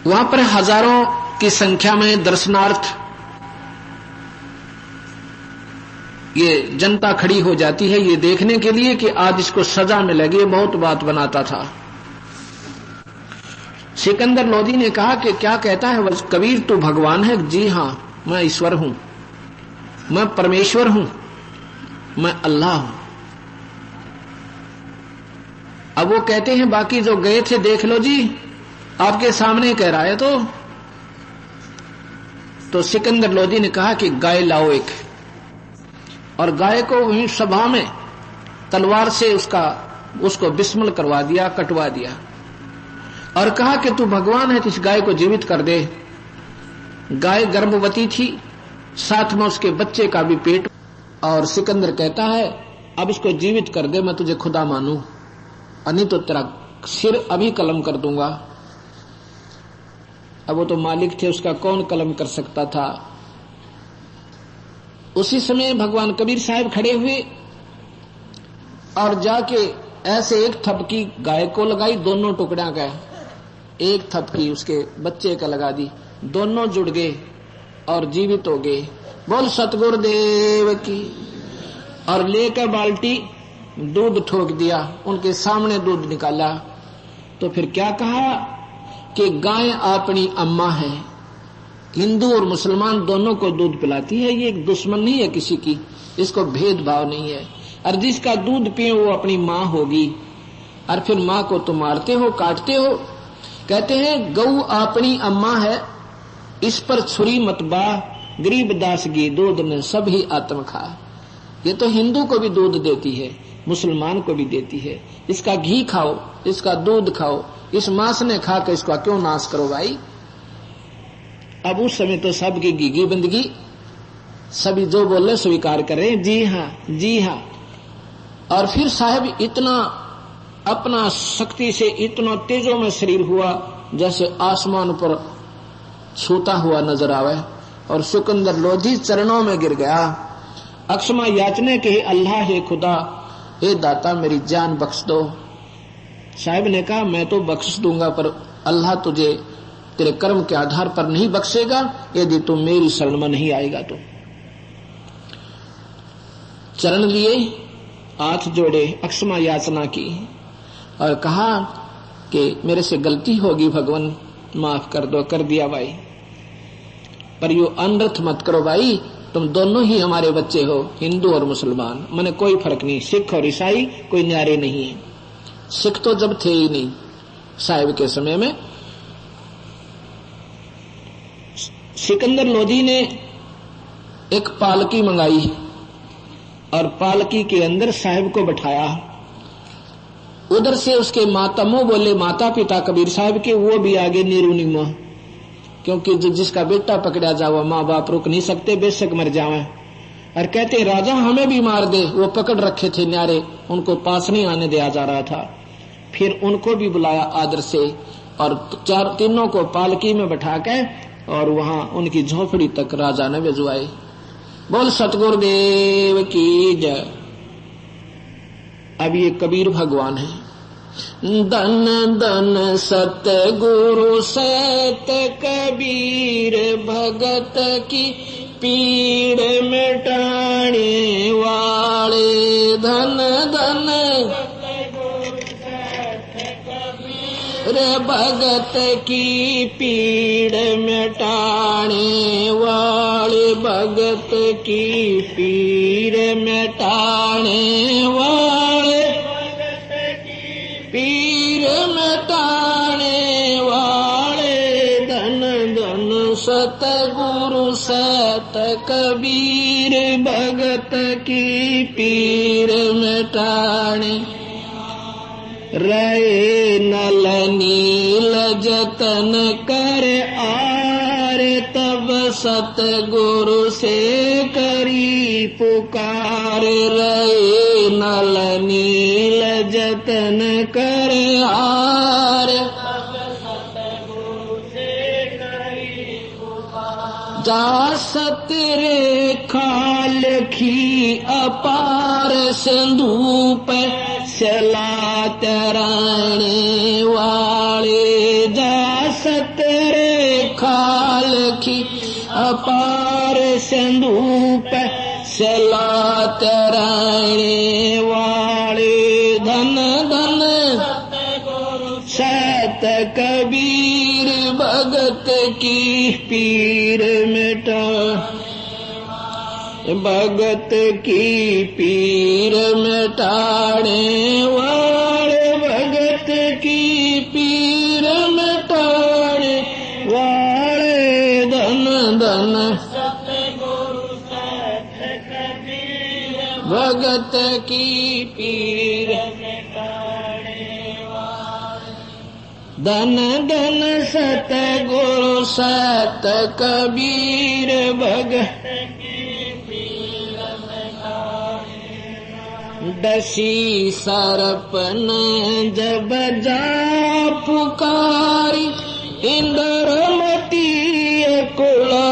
वहां पर हजारों की संख्या में दर्शनार्थ ये जनता खड़ी हो जाती है ये देखने के लिए कि आज इसको सजा मिलेगी। बहुत बात बनाता था। सिकंदर लोधी ने कहा कि क्या कहता है कबीर, तू भगवान है? जी हां, मैं ईश्वर हूं, मैं परमेश्वर हूं, मैं अल्लाह हूं। अब वो कहते हैं बाकी जो गए थे देख लो जी, आपके सामने कह रहा है। तो सिकंदर लोधी ने कहा कि गाय लाओ एक। और गाय को वहीं सभा में तलवार से उसको बिस्मिल करवा दिया, कटवा दिया। और कहा कि तू भगवान है तो इस गाय को जीवित कर दे। गाय गर्भवती थी, साथ में उसके बच्चे का भी पेट। और सिकंदर कहता है अब इसको जीवित कर दे, मैं तुझे खुदा मानूं, नहीं तो तेरा सिर अभी कलम कर दूंगा। अब वो तो मालिक थे, उसका कौन कलम कर सकता था। उसी समय भगवान कबीर साहब खड़े हुए और जाके ऐसे एक थपकी गाय को लगाई, दोनों टुकड़ा गए। एक थपकी उसके बच्चे का लगा दी, दोनों जुड़ गए और जीवित हो गए। बोल सतगुरुदेव की। और लेकर बाल्टी दूध ठोक दिया, उनके सामने दूध निकाला। तो फिर क्या कहा कि गाय अपनी अम्मा है। हिंदू और मुसलमान दोनों को दूध पिलाती है, ये एक दुश्मन नहीं है किसी की, इसको भेदभाव नहीं है। और जिसका दूध पिए वो अपनी माँ होगी। और फिर माँ को तो मारते हो, काटते हो। कहते हैं गऊ अपनी अम्मा है, इस पर छुरी मत बा, गरीब दास गी दूध ने सब ही आत्म खा। ये तो हिंदू को भी दूध देती है, मुसलमान को भी देती है। इसका घी खाओ, इसका दूध खाओ, इस मांस ने खा के इसका क्यों नाश करो भाई। अब उस समय तो सबकी घी बंदगी, सभी जो बोले स्वीकार करें, जी हाँ जी हाँ। और फिर साहब इतना अपना शक्ति से इतना तेजों में शरीर हुआ जैसे आसमान पर छूता हुआ नजर आवे। और सिकंदर लोधी चरणों में गिर गया, अक्षमा याचने के अल्लाह हे खुदा, हे दाता मेरी जान बख्श दो। साहब ने कहा मैं तो बख्श दूंगा, पर अल्लाह तुझे तेरे कर्म के आधार पर नहीं बख्शेगा यदि तू मेरी शरण में नहीं आएगा। तो चरण लिए, हाथ जोड़े, अक्षमा याचना की और कहा कि मेरे से गलती होगी भगवान, माफ कर दो। कर दिया भाई, पर यो अनर्थ मत करो भाई, तुम दोनों ही हमारे बच्चे हो, हिंदू और मुसलमान, मैंने कोई फर्क नहीं, सिख और ईसाई कोई न्यारे नहीं है। सिख तो जब थे ही नहीं साहिब के समय में। सिकंदर लोधी ने एक पालकी मंगाई और पालकी के अंदर साहिब को बैठाया। उधर से उसके मातामो बोले, माता पिता कबीर साहब के, वो भी आगे नीरू, क्योंकि जिसका बेटा पकड़ा जावा माँ बाप रुक नहीं सकते, बेशक मर जावे। और कहते राजा हमें भी मार दे, वो पकड़ रखे थे न्यारे, उनको पास नहीं आने दिया जा रहा था। फिर उनको भी बुलाया आदर से और तीनों को पालकी में बैठा के और वहां उनकी झोपड़ी तक राजा ने भिजवाई। बोल सतगुरुदेव की जय। अब ये कबीर भगवान है। धन धन सतगुरु सत कबीर भगत की पीड़ मिटाने वाले। धन धन रे भगत की पीड़ मिटाने वाले, भगत की पीड़ मिटाने वाले, पीर मिटाने वाले। धन धन सतगुरु सत कबीर भगत की पीर मिटाने। रहे नल नील जतन कर आर, तब सतगुरु से करी पुकार। रहे नल नील जतन कर आर, सतगुरु से करी पुकार। जा सतरे खाल खी अपार, सिंधु पे चला तराने वाले। जा सतरे खाल खी अपार, सिंधु पे चला तराने वाले। धन धन सत कबीर भगत की पीर मिटा, भगत की पीर मिटाने वाले। भगत की पीर मिटाने वाले। धन धन सतगुरु सत कबीर भगत की पीर मिटाने वाले। धन धन सतगुरु सत कबीर भगत डसी सरपन जब जा पुकारी, इंद्रमती कुला।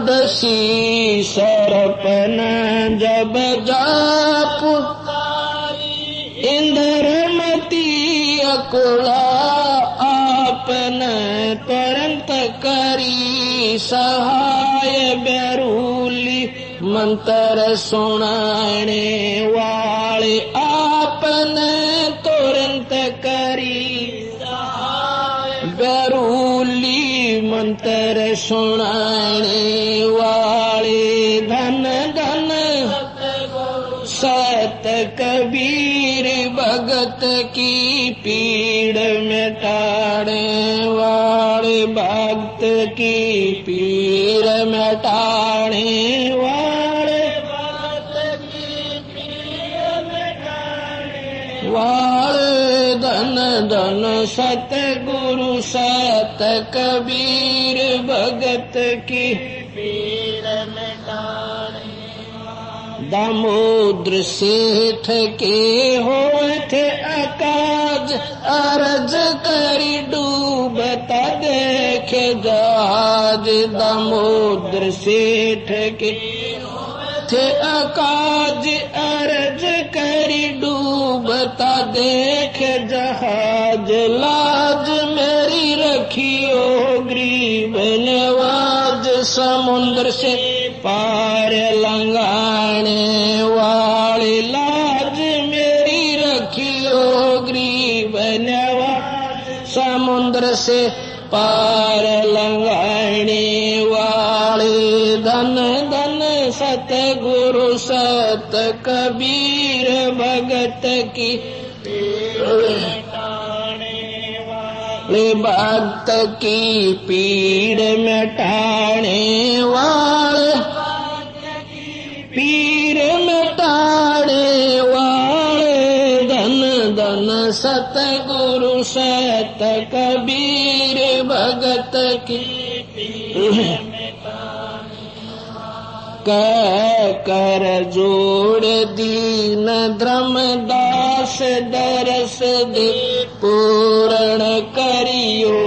डसी सरपन जब जा पुकारी, इंद्रमती कुला। आपन तुरंत करी सहाय, बेरूली मंत्र सुनाने वाले। ने तुरंत करी बेरूली मंत्र सुनाने वाले धन धन सत कबीर भगत की पीड़ मिटाने वाले भक्त की पीड़ मिटाने वाले वाले धन धन सतगुरु सत कबीर भगत की पीड़ मिटाने दामोदर सेठ के होठ आकाज अरज करी डूबता देखे जहाज दामोदर सेठ के थे आकाज अरज करी डूबता देख जहाज लाज मेरी रखियो गरीब नवाज समुद्र से पार लंघाने वाले लाज मेरी रखियो गरीब नवाज समुद्र से पार लंघाने वाले धन धन सतगुरु सत कबीर भगत की भक्त की पीड़ मिटाने वाले पीड़ मिटाने वाले धन धन सतगुरु सत कबीर भगत की कर जोड़ दीन धर्मदास दरस दे पूर्ण करियो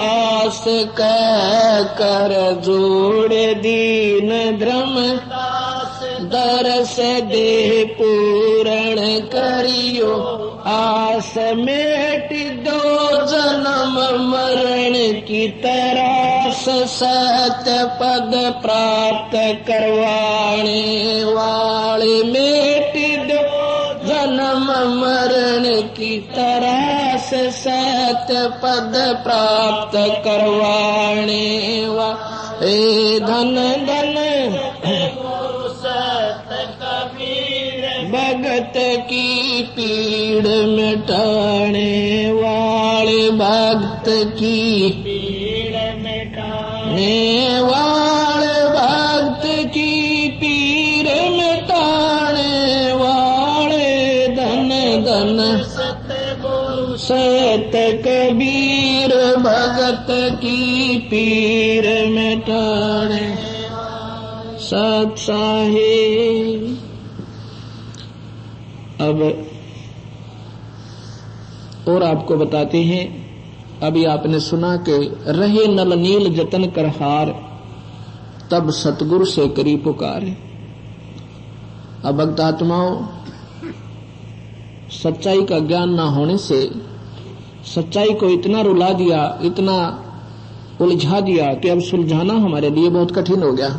आस कर जोड़ दीन धर्मदास दरस दे पूर्ण करियो आस मेट दो जन्म मरण की तरास सत्य पद प्राप्त करवाने वाले मेट दो जन्म मरण की तरास सत्य पद प्राप्त करवाने वाले धन धन भगत की पीड़ मिटाने वाले भक्त की पीड़ मिटाने वाले भक्त की पीड़ मिटाने वाले धन धन सत कबीर भगत की पीड़ मिटाने सत साहिब। अब और आपको बताते हैं, अभी आपने सुना कि रहे नल नील जतन कर हार तब सतगुरु से करी पुकार। अब भक्त आत्माओं, सच्चाई का ज्ञान ना होने से सच्चाई को इतना रुला दिया, इतना उलझा दिया कि अब सुलझाना हमारे लिए बहुत कठिन हो गया।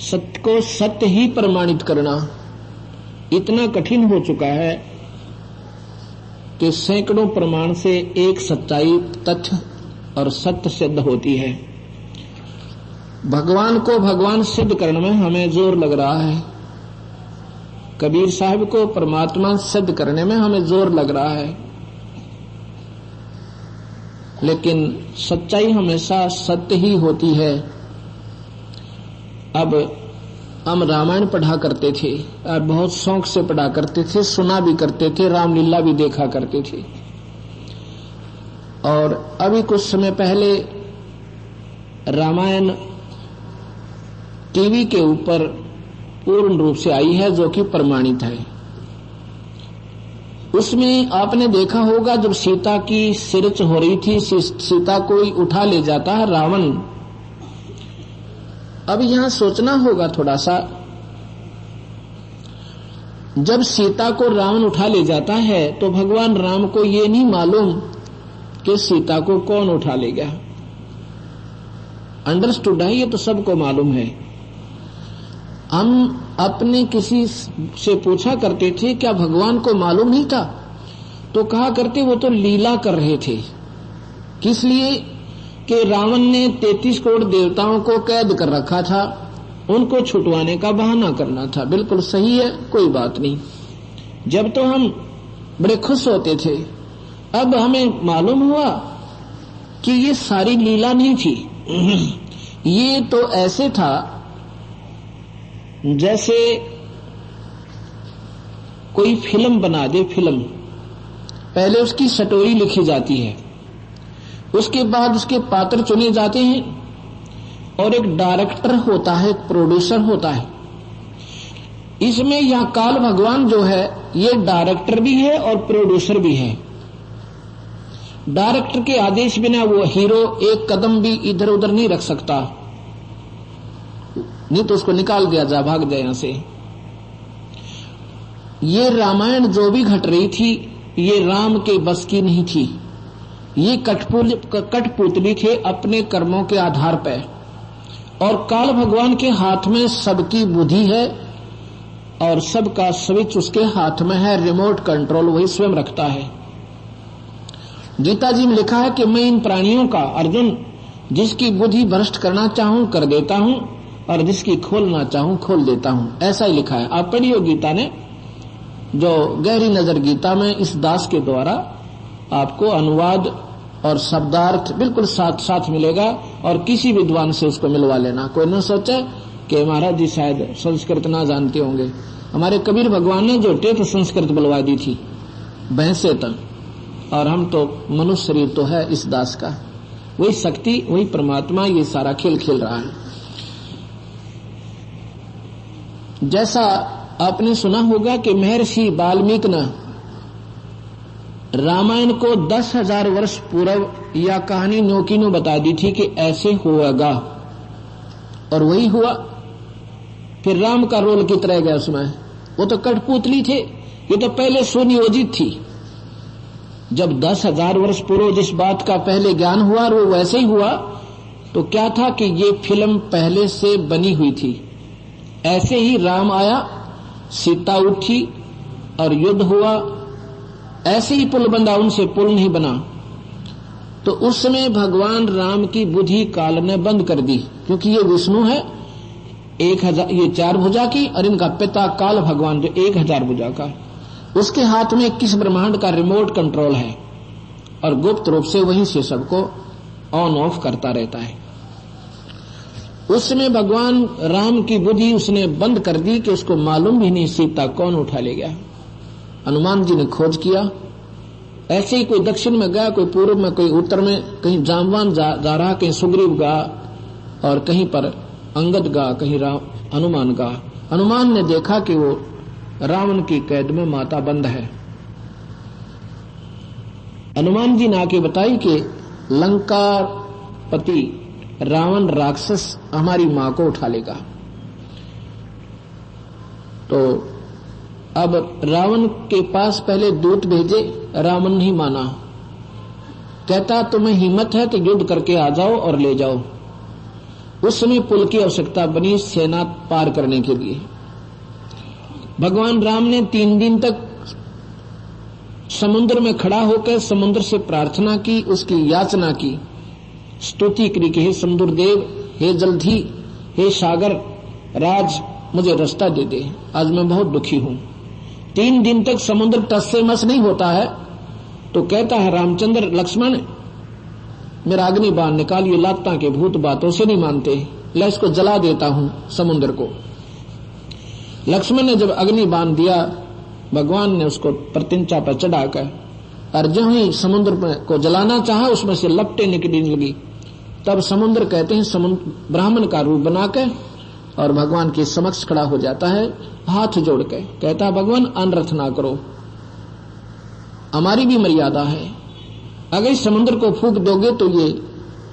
सत्य को सत्य ही प्रमाणित करना इतना कठिन हो चुका है कि सैकड़ों प्रमाण से एक सच्चाई तथ्य और सत्य सिद्ध होती है। भगवान को भगवान सिद्ध करने में हमें जोर लग रहा है, कबीर साहब को परमात्मा सिद्ध करने में हमें जोर लग रहा है, लेकिन सच्चाई हमेशा सत्य ही होती है। अब हम रामायण पढ़ा करते थे, बहुत शौक से पढ़ा करते थे, सुना भी करते थे, रामलीला भी देखा करते थे। और अभी कुछ समय पहले रामायण टीवी के ऊपर पूर्ण रूप से आई है, जो कि प्रमाणित है। उसमें आपने देखा होगा जब सीता की सिरच हो रही थी, सीता को उठा ले जाता है रावण। अब यहां सोचना होगा थोड़ा सा, जब सीता को रावण उठा ले जाता है तो भगवान राम को ये नहीं मालूम कि सीता को कौन उठा ले गया। अंडरस्टूड है, ये तो सबको मालूम है। हम अपने किसी से पूछा करते थे क्या भगवान को मालूम नहीं था, तो कहा करते वो तो लीला कर रहे थे। किस लिए कि रावण ने 33 करोड़ देवताओं को कैद कर रखा था, उनको छुटवाने का बहाना करना था। बिल्कुल सही है, कोई बात नहीं। जब तो हम बड़े खुश होते थे, अब हमें मालूम हुआ कि ये सारी लीला नहीं थी। ये तो ऐसे था जैसे कोई फिल्म बना दे। फिल्म पहले उसकी स्टोरी लिखी जाती है, उसके बाद उसके पात्र चुने जाते हैं और एक डायरेक्टर होता है, एक प्रोड्यूसर होता है। इसमें यह काल भगवान जो है ये डायरेक्टर भी है और प्रोड्यूसर भी है। डायरेक्टर के आदेश बिना वो हीरो एक कदम भी इधर उधर नहीं रख सकता, नहीं तो उसको निकाल दिया जा, भाग जाए यहां से। ये रामायण जो भी घट रही थी ये राम के बस की नहीं थी। ये कठपुतली थे अपने कर्मों के आधार पर, और काल भगवान के हाथ में सबकी बुद्धि है और सबका स्विच उसके हाथ में है, रिमोट कंट्रोल वही स्वयं रखता है। गीता जी में लिखा है कि मैं इन प्राणियों का, अर्जुन, जिसकी बुद्धि भ्रष्ट करना चाहूं कर देता हूं और जिसकी खोलना चाहूं खोल देता हूं। ऐसा ही लिखा है। आप पढ़िए गीता ने, जो गहरी नजर गीता में इस दास के द्वारा आपको अनुवाद और शब्दार्थ बिल्कुल साथ साथ मिलेगा, और किसी विद्वान से उसको मिलवा लेना। कोई न सोचे कि महाराज जी शायद संस्कृत ना जानते होंगे। हमारे कबीर भगवान ने जो टेथ संस्कृत बुलवा दी थी भैंसे तक, और हम तो मनुष्य शरीर तो है इस दास का। वही शक्ति, वही परमात्मा ये सारा खेल खेल रहा है। जैसा आपने सुना होगा कि महर्षि वाल्मीकि ने रामायण को 10,000 वर्ष पूर्व या कहानी न्योकिनो बता दी थी कि ऐसे होगा, और वही हुआ। फिर राम का रोल कितना रह गया उसमें? वो तो कठपुतली थे, ये तो पहले सुनियोजित थी। जब 10,000 वर्ष पूर्व जिस बात का पहले ज्ञान हुआ और वो वैसे ही हुआ, तो क्या था कि ये फिल्म पहले से बनी हुई थी। ऐसे ही राम आया, सीता उठी और युद्ध हुआ, ऐसे ही पुल बंधा, उनसे पुल नहीं बना। तो उस समय भगवान राम की बुद्धि काल ने बंद कर दी, क्योंकि ये विष्णु है 1000, ये 4 भुजा की, और इनका पिता काल भगवान जो 1000 भुजा का, उसके हाथ में 21 ब्रह्मांड का रिमोट कंट्रोल है, और गुप्त रूप से वहीं से सबको ऑन ऑफ करता रहता है। उस समय भगवान राम की बुद्धि उसने बंद कर दी कि उसको मालूम भी नहीं सीता कौन उठा ले गया। हनुमान जी ने खोज किया, ऐसे ही कोई दक्षिण में गया, कोई पूर्व में, कोई उत्तर में, कहीं जामवान जा रहा, कहीं सुग्रीव गा, और कहीं पर अंगद गा, कहीं हनुमान गा। हनुमान ने देखा कि वो रावण की कैद में माता बंद है। हनुमान जी ने आके बताई कि लंकापति रावण राक्षस हमारी मां को उठा लेगा। तो अब रावण के पास पहले दूत भेजे, रावण नहीं माना, कहता तुम्हें हिम्मत है तो युद्ध करके आ जाओ और ले जाओ। उस समय पुल की आवश्यकता बनी सेना पार करने के लिए। भगवान राम ने 3 दिन तक समुद्र में खड़ा होकर समुद्र से प्रार्थना की, उसकी याचना की, स्तुति करी कि हे समुद्र देव, हे जलधि, हे सागर राज, मुझे रास्ता दे दे, आज मैं बहुत दुखी हूं। 3 दिन तक समुद्र टस से मस नहीं होता है। तो कहता है रामचंद्र, लक्ष्मण मेरा अग्नि बाण निकालिए, लाता के भूत बातों से नहीं मानते, ला इसको जला देता हूं समुद्र को। लक्ष्मण ने जब अग्नि बाण दिया, भगवान ने उसको प्रतिंचा पर चढ़ाकर, और जो ही समुद्र को जलाना चाहा उसमें से लपटें निकलने लगी। तब समुद्र कहते हैं समुद्र ब्राह्मण का रूप बनाकर और भगवान के समक्ष खड़ा हो जाता है, हाथ जोड़ के कहता है भगवान अनर्थ ना करो, हमारी भी मर्यादा है, अगर इस समुद्र को फूंक दोगे तो ये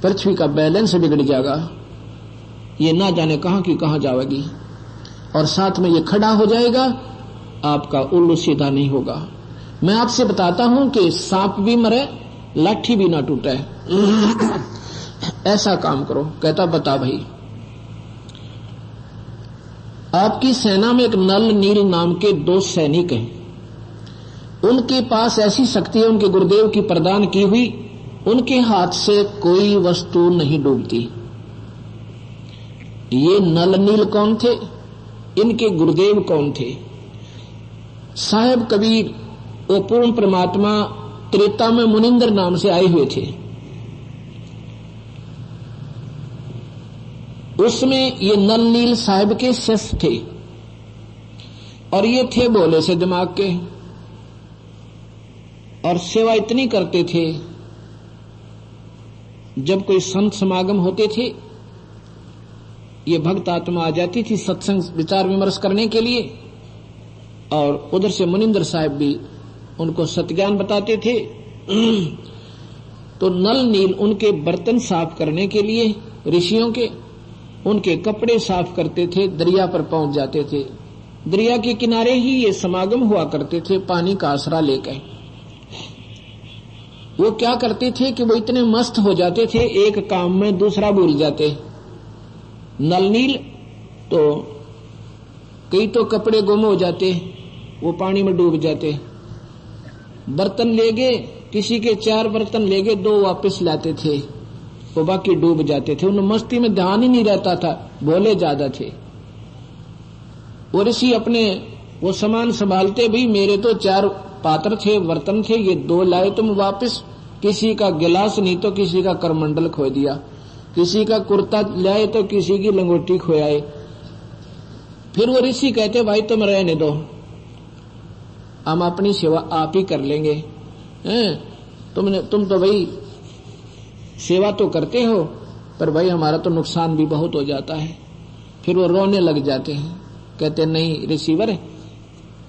पृथ्वी का बैलेंस बिगड़ जाएगा, ये ना जाने कहां की कहां जाएगी, और साथ में ये खड़ा हो जाएगा, आपका उल्लू सीधा नहीं होगा। मैं आपसे बताता हूं कि सांप भी मरे, लाठी भी ना टूटे, ऐसा काम करो। कहता बता भाई। आपकी सेना में एक नल नील नाम के 2 सैनिक हैं। उनके पास ऐसी शक्ति है, उनके गुरुदेव की प्रदान की हुई, उनके हाथ से कोई वस्तु नहीं डूबती। ये नल नील कौन थे? इनके गुरुदेव कौन थे? साहेब कबीर, वो पूर्ण परमात्मा त्रेता में मुनिंदर नाम से आए हुए थे। उसमें ये नल नील साहिब के शिष्य थे और ये थे भोले से दिमाग के, और सेवा इतनी करते थे। जब कोई संत समागम होते थे, ये भक्त आत्मा आ जाती थी सत्संग विचार विमर्श करने के लिए, और उधर से मुनिंदर साहिब भी उनको सत्ज्ञान बताते थे। तो नल नील उनके बर्तन साफ करने के लिए, ऋषियों के उनके कपड़े साफ करते थे, दरिया पर पहुंच जाते थे। दरिया के किनारे ही ये समागम हुआ करते थे पानी का आसरा लेकर। वो क्या करते थे कि वो इतने मस्त हो जाते थे, एक काम में दूसरा भूल जाते। नल नील तो कई तो कपड़े गुम हो जाते, वो पानी में डूब जाते। बर्तन ले गए, किसी के 4 बर्तन ले गए, 2 वापस लाते थे, वो बाकी डूब जाते थे। उन मस्ती में ध्यान ही नहीं रहता था, भोले ज्यादा थे। वो ऋषि अपने वो सामान संभालते, भी मेरे तो 4 पात्र थे, बर्तन थे, ये 2 लाए तुम वापस। किसी का गिलास नहीं तो किसी का करमंडल खो दिया, किसी का कुर्ता लाए तो किसी की लंगोटी खोयाए। फिर वो ऋषि कहते भाई तुम रहने दो, हम अपनी सेवा आप ही कर लेंगे। तुम तो भाई सेवा तो करते हो, पर भाई हमारा तो नुकसान भी बहुत हो जाता है। फिर वो रोने लग जाते हैं, कहते नहीं ऋषिवर,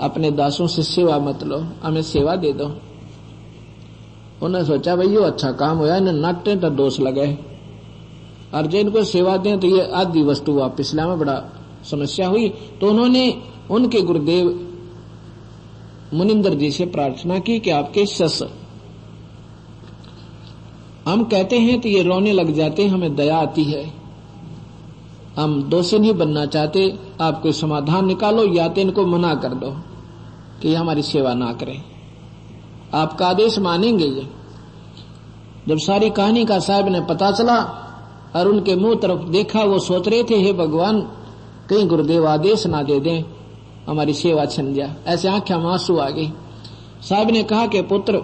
अपने दासों से सेवा मत लो, हमें सेवा दे दो। उन्होंने सोचा भाई ये अच्छा काम हुआ, इन्हें नाटे तो दोष लगे, और जो इनको सेवा दें तो ये आधी वस्तु वापिस लाए, में बड़ा समस्या हुई। तो उन्होंने उनके गुरुदेव मुनिंदर जी से प्रार्थना की कि आपके शिष्य, हम कहते हैं तो ये रोने लग जाते, हमें दया आती है, हम दोषी नहीं बनना चाहते, आप कोई समाधान निकालो, या तो इनको मना कर दो कि हमारी सेवा ना करें, आपका आदेश मानेंगे ये। जब सारी कहानी का साहब ने पता चला और उनके मुंह तरफ देखा, वो सोच रहे थे हे भगवान कहीं गुरुदेव आदेश ना दे दें, हमारी सेवा छिन जाए। ऐसे आंखें में आंसू आ गई। साहब ने कहा कि पुत्र,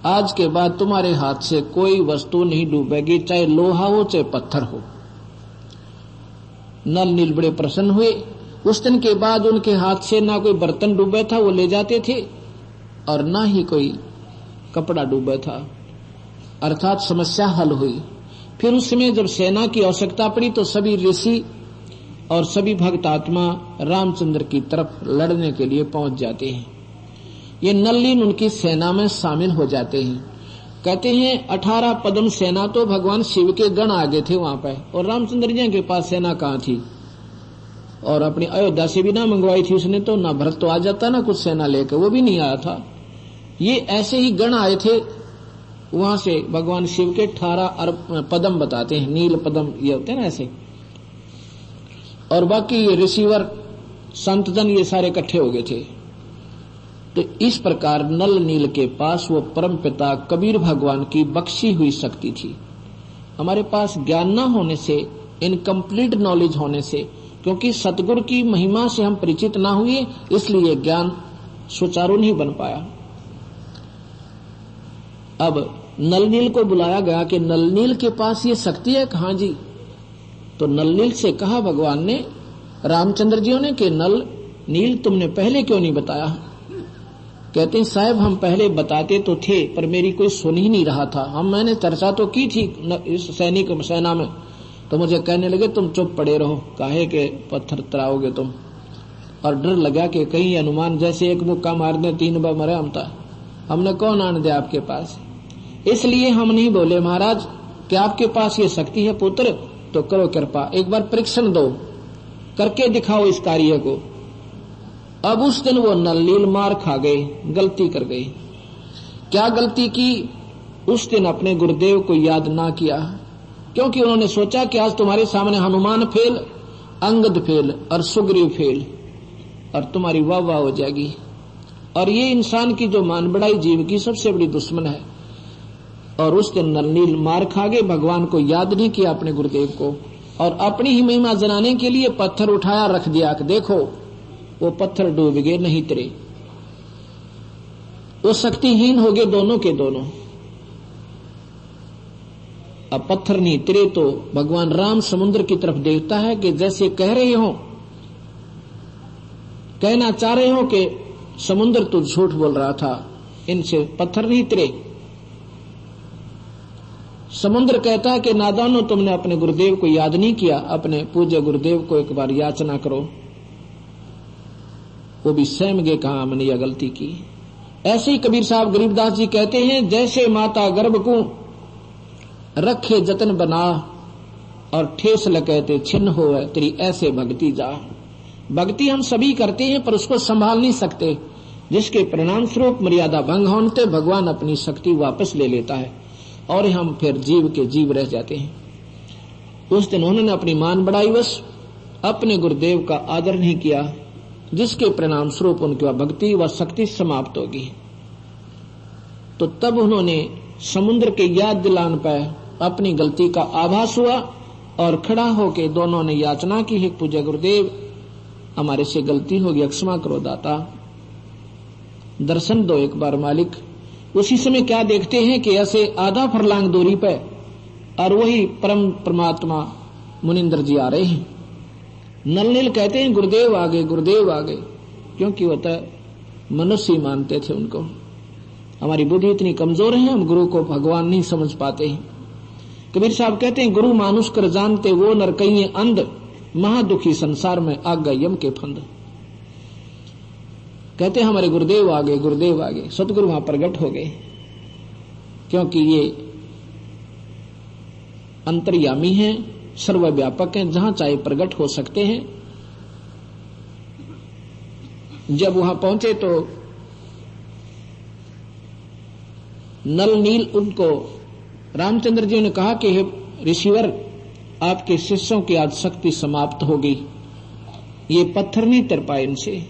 आज के बाद तुम्हारे हाथ से कोई वस्तु नहीं डूबेगी, चाहे लोहा हो चाहे पत्थर हो। नल नील बड़े प्रसन्न हुए। उस दिन के बाद उनके हाथ से ना कोई बर्तन डूबे था, वो ले जाते थे, और ना ही कोई कपड़ा डूबा था, अर्थात समस्या हल हुई। फिर उस समय जब सेना की आवश्यकता पड़ी तो सभी ऋषि और सभी भक्त आत्मा रामचंद्र की तरफ लड़ने के लिए पहुंच जाते हैं। ये नल्लीन उनकी सेना में शामिल हो जाते हैं। कहते हैं 18 पद्म सेना तो भगवान शिव के गण आगे थे वहां पर, और रामचंद्र जी के पास सेना कहाँ थी, और अपनी अयोध्या से भी ना मंगवाई थी उसने, तो ना भरत तो आ जाता ना कुछ सेना लेकर, वो भी नहीं आया था। ये ऐसे ही गण आए थे वहां से। भगवान शिव के 18 पद्म बताते हैं, नील पद्म ये होते हैं ना ऐसे, और बाकी ये ऋषिवर संतजन ये सारे इकट्ठे हो गए थे। तो इस प्रकार नल नील के पास वो परम पिता कबीर भगवान की बख्शी हुई शक्ति थी। हमारे पास ज्ञान न होने से, इनकम्प्लीट नॉलेज होने से, क्योंकि सतगुरु की महिमा से हम परिचित ना हुए, इसलिए ज्ञान सुचारू नहीं बन पाया। अब नलनील को बुलाया गया कि नलनील के पास ये शक्ति है। कहा जी? तो नलनील से कहा भगवान ने, रामचंद्र जी ने, कि नल नील तुमने पहले क्यों नहीं बताया? कहते हैं साहब हम पहले बताते तो थे, पर मेरी कोई सुन ही नहीं रहा था। मैंने चर्चा तो की थी इस सेना में, तो मुझे कहने लगे तुम चुप पड़े रहो, काहे के पत्थर तराओगे तुम। और डर लगा कि कहीं हनुमान जैसे एक मुक्का मार दे 3 बार मरे हमने कौन आने दे आपके पास। इसलिए हम नहीं बोले महाराज कि आपके पास ये शक्ति है पुत्र, तो करो कृपा, एक बार परीक्षण दो, करके दिखाओ इस कार्य को। अब उस दिन वो नलनील मार खा गए, गलती कर गए। क्या गलती की? उस दिन अपने गुरुदेव को याद ना किया, क्योंकि उन्होंने सोचा कि आज तुम्हारे सामने हनुमान फेल, अंगद फेल और सुग्रीव फेल और तुम्हारी वाह वाह हो जाएगी। और ये इंसान की जो मान बढ़ाई जीव की सबसे बड़ी दुश्मन है। और उस दिन नलनील मार खा गए, भगवान को याद नहीं किया अपने गुरुदेव को, और अपनी ही महिमा जनाने के लिए पत्थर उठाया रख दिया कि देखो वो पत्थर डूब गए नहीं तरे। वो शक्तिहीन हो गए दोनों के दोनों। अब पत्थर नहीं तरे तो भगवान राम समुद्र की तरफ देखता है कि जैसे कह रहे हो, कहना चाह रहे हो कि समुद्र तो झूठ बोल रहा था, इनसे पत्थर नहीं तरे। समुद्र कहता है कि नादानो तुमने अपने गुरुदेव को याद नहीं किया, अपने पूज्य गुरुदेव को एक बार याचना करो। वो भी सहम गए, कहा मैंने यह गलती की। ऐसे ही कबीर साहब गरीबदास जी कहते हैं, जैसे माता गर्भ को रखे जतन बना और ठेस लगते छिन्न हो तेरी ऐसे भक्ति जा। भक्ति हम सभी करते हैं पर उसको संभाल नहीं सकते, जिसके परिणाम स्वरूप मर्यादा भंग होने भगवान अपनी शक्ति वापस ले लेता है और हम फिर जीव के जीव रह जाते हैं। उस दिन उन्होंने अपनी मान बढ़ाई वश अपने गुरुदेव का आदर नहीं किया, जिसके परिणाम स्वरूप उनकी भक्ति व शक्ति समाप्त होगी। तो तब उन्होंने समुद्र के याद दिलाने पर अपनी गलती का आभास हुआ और खड़ा होकर दोनों ने याचना की, हे पूज्य गुरुदेव हमारे से गलती होगी, क्षमा करो दाता, दर्शन दो एक बार मालिक। उसी समय क्या देखते हैं कि ऐसे आधा फरलांग दूरी पे और वही परम परमात्मा मुनिंदर जी आ रहे हैं। नलनील कहते हैं गुरुदेव आ गए, गुरुदेव आ गए, क्योंकि वो तो मनुष्य ही मानते थे उनको। हमारी बुद्धि इतनी कमजोर है, हम गुरु को भगवान नहीं समझ पाते हैं। कबीर साहब कहते हैं, गुरु मानुष कर जानते वो नर कहीं अंध, महादुखी संसार में आ गए यम के फंद। कहते हैं हमारे गुरुदेव आ गए, गुरुदेव आ गए, सतगुरु वहां प्रकट हो गए, क्योंकि ये अंतर्यामी हैं, सर्वव्यापक हैं, जहां चाहे प्रकट हो सकते हैं। जब वहां पहुंचे तो नल नील उनको रामचंद्र जी ने कहा कि हे ऋषिवर, आपके शिष्यों की आज शक्ति समाप्त हो गई, ये पत्थर नहीं तर पाए इनसे।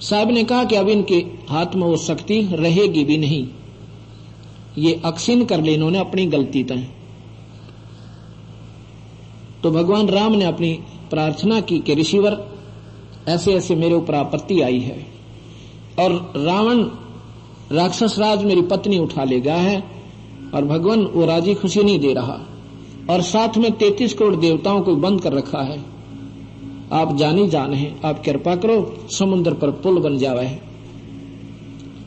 साहब ने कहा कि अब इनके हाथ में वो शक्ति रहेगी भी नहीं, ये अक्षीण कर ले इन्होंने अपनी गलती तय। तो भगवान राम ने अपनी प्रार्थना की कि ऋषिवर ऐसे ऐसे मेरे ऊपर आपत्ति आई है और रावण राक्षस राज मेरी पत्नी उठा ले गया है और भगवान वो राजी खुशी नहीं दे रहा और साथ में 33 करोड़ देवताओं को बंद कर रखा है। आप जानी जान है, आप कृपा करो समुद्र पर पुल बन जावे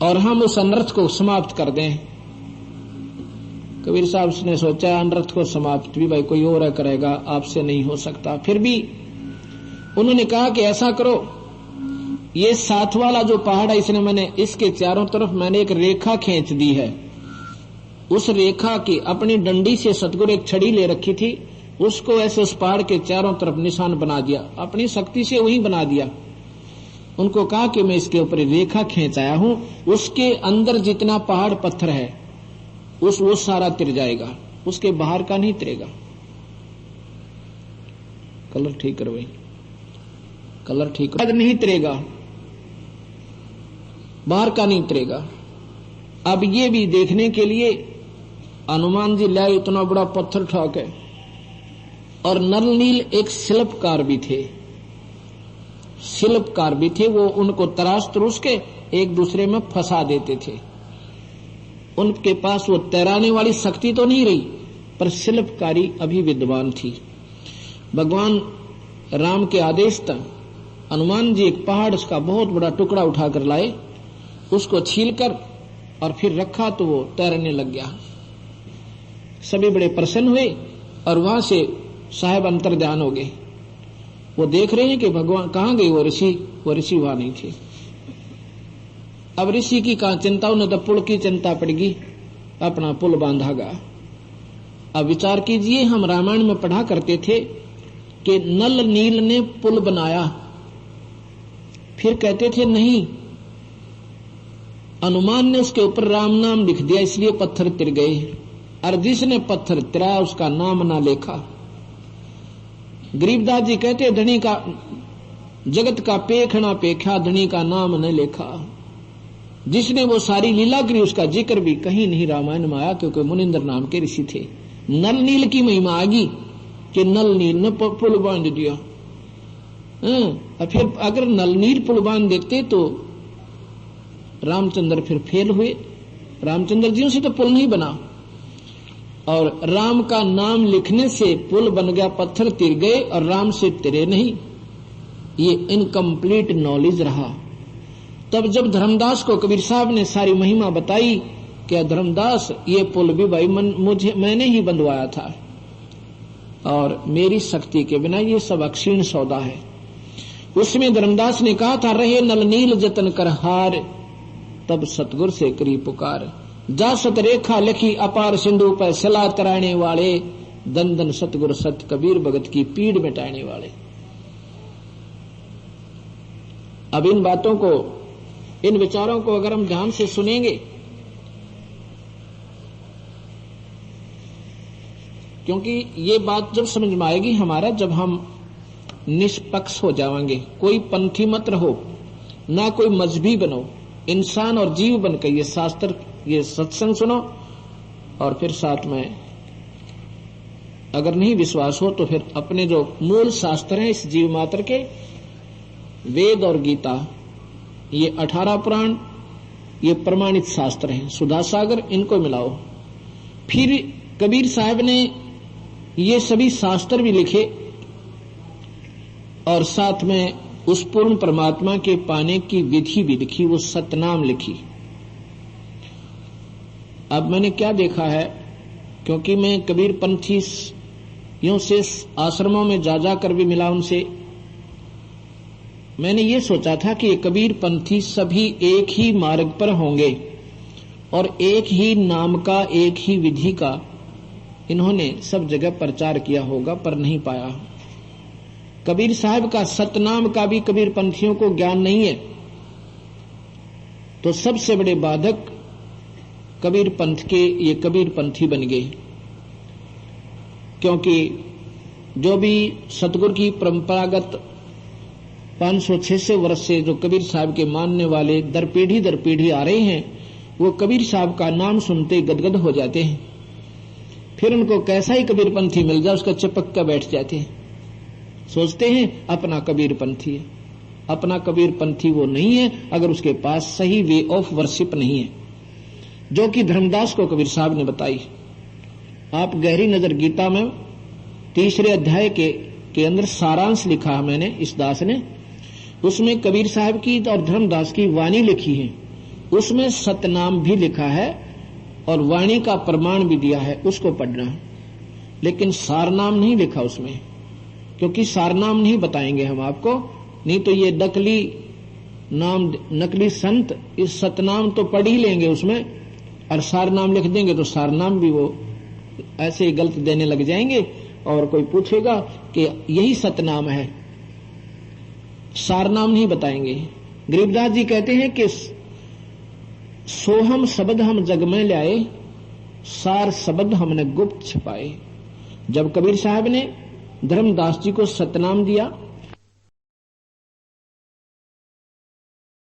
और हम उस अनर्थ को समाप्त कर दें। कबीर साहब ने सोचा अनर्थ को समाप्त भी भाई कोई और करेगा, आपसे नहीं हो सकता। फिर भी उन्होंने कहा कि ऐसा करो, ये साथ वाला जो पहाड़ है इसने मैंने इसके चारों तरफ मैंने एक रेखा खींच दी है, उस रेखा की अपनी डंडी से सतगुरु एक छड़ी ले रखी थी, उसको ऐसे उस पहाड़ के चारों तरफ निशान बना दिया, अपनी शक्ति से वही बना दिया। उनको कहा कि मैं इसके ऊपर रेखा खींच आया हूं, उसके अंदर जितना पहाड़ पत्थर है वो सारा तिर जाएगा, उसके बाहर का नहीं तिरेगा। कलर ठीक करो भाई, कलर ठीक करो, नहीं तिरेगा, बाहर का नहीं तिरेगा। अब ये भी देखने के लिए हनुमान जी लाए इतना बड़ा पत्थर ठाके, और नल नील एक शिल्पकार भी थे, शिल्पकार भी थे, वो उनको तराश तरूश के एक दूसरे में फंसा देते थे। उनके पास वो तैराने वाली शक्ति तो नहीं रही पर शिल्पकारी अभी विद्वान थी। भगवान राम के आदेश तक हनुमान जी एक पहाड़ का बहुत बड़ा टुकड़ा उठाकर लाए, उसको छीलकर और फिर रखा तो वो तैरने लग गया। सभी बड़े प्रसन्न हुए और वहां से साहब अंतर ध्यान हो गए। वो देख रहे हैं कि भगवान कहां गए वो ऋषि वहां नहीं थे। अब ऋषि की कहां चिंता, उन्हें तो पुल की चिंता पड़ेगी, अपना पुल बांधा गा। अब विचार कीजिए, हम रामायण में पढ़ा करते थे कि नल नील ने पुल बनाया, फिर कहते थे नहीं हनुमान ने उसके ऊपर राम नाम लिख दिया इसलिए पत्थर तिर गए, और जिसने पत्थर तिरा उसका नाम ना लेखा। गरीबदास जी कहते धनी का जगत का पेख ना पेखा, धनी का नाम न लेखा। जिसने वो सारी लीला करी उसका जिक्र भी कहीं नहीं रामायण में आया, क्योंकि मुनिंद्र नाम के ऋषि थे। नल नील की महिमा आगी कि नल नील ने पुल बांध दिया। फिर अगर नल नील पुल बांध देते तो रामचंद्र फिर फेल हुए। रामचंद्र जी से तो पुल नहीं बना, और राम का नाम लिखने से पुल बन गया, पत्थर तिर गए और राम से तिरे नहीं। ये इनकम्प्लीट नॉलेज रहा। तब जब धर्मदास को कबीर साहब ने सारी महिमा बताई, क्या धर्मदास ये पुल भी भाई मैंने ही बंधवाया था, और मेरी शक्ति के बिना ये सब अक्षीण सौदा है। उसमें धर्मदास ने कहा था, रहे नल नील जतन कर हार, तब सतगुर से करी पुकार। जा सत रेखा लिखी अपार सिंधु पर, सला तराने वाले, दंदन सतगुर सत कबीर भगत की पीड़ मिटाने वाले। अब इन बातों को, इन विचारों को अगर हम ध्यान से सुनेंगे, क्योंकि ये बात जब समझ में आएगी हमारा, जब हम निष्पक्ष हो जाएंगे, कोई पंथी मत रहो, ना कोई मजहबी बनो, इंसान और जीव बनकर ये शास्त्र, ये सत्संग सुनो, और फिर साथ में अगर नहीं विश्वास हो तो फिर अपने जो मूल शास्त्र हैं इस जीव मात्र के, वेद और गीता, ये 18 पुराण, ये प्रमाणित शास्त्र हैं, सुधा सागर, इनको मिलाओ। फिर कबीर साहब ने ये सभी शास्त्र भी लिखे और साथ में उस पूर्ण परमात्मा के पाने की विधि भी लिखी, वो सतनाम लिखी। अब मैंने क्या देखा है, क्योंकि मैं कबीर पंथियों से आश्रमों में जा कर भी मिला उनसे, मैंने ये सोचा था कि ये कबीर पंथी सभी एक ही मार्ग पर होंगे और एक ही नाम का, एक ही विधि का इन्होंने सब जगह प्रचार किया होगा, पर नहीं पाया। कबीर साहब का सतनाम का भी कबीर पंथियों को ज्ञान नहीं है, तो सबसे बड़े बाधक कबीर पंथ के ये कबीर पंथी बन गए। क्योंकि जो भी सतगुरु की परंपरागत 500-600 वर्ष से जो कबीर साहब के मानने वाले दर पीढ़ी आ रहे हैं, वो कबीर साहब का नाम सुनते गदगद हो जाते हैं। फिर उनको कैसा ही कबीर पंथी मिल जाए उसका चिपक कर बैठ जाते हैं, सोचते हैं अपना कबीर पंथी है। अपना कबीर पंथी वो नहीं है अगर उसके पास सही वे ऑफ वर्शिप नहीं है, जो कि धर्मदास को कबीर साहब ने बताई। आप गहरी नजर गीता में 3 अध्याय के अंदर सारांश लिखा है मैंने, इस दास ने, उसमें कबीर साहब की और धर्मदास की वाणी लिखी है, उसमें सतनाम भी लिखा है और वाणी का प्रमाण भी दिया है, उसको पढ़ना। लेकिन सारनाम नहीं लिखा उसमें, क्योंकि सारनाम नहीं बताएंगे हम आपको, नहीं तो ये नकली नाम, नकली संत इस सतनाम तो पढ़ ही लेंगे उसमें, और सारनाम लिख देंगे तो सारनाम भी वो ऐसे ही गलत देने लग जाएंगे, और कोई पूछेगा कि यही सतनाम है, सारनाम नहीं बताएंगे। गरीबदास जी कहते हैं कि सोहम शब्द हम जग में लाए, सार शब्द हमने गुप्त छिपाए। जब कबीर साहब ने धर्मदास जी को सतनाम दिया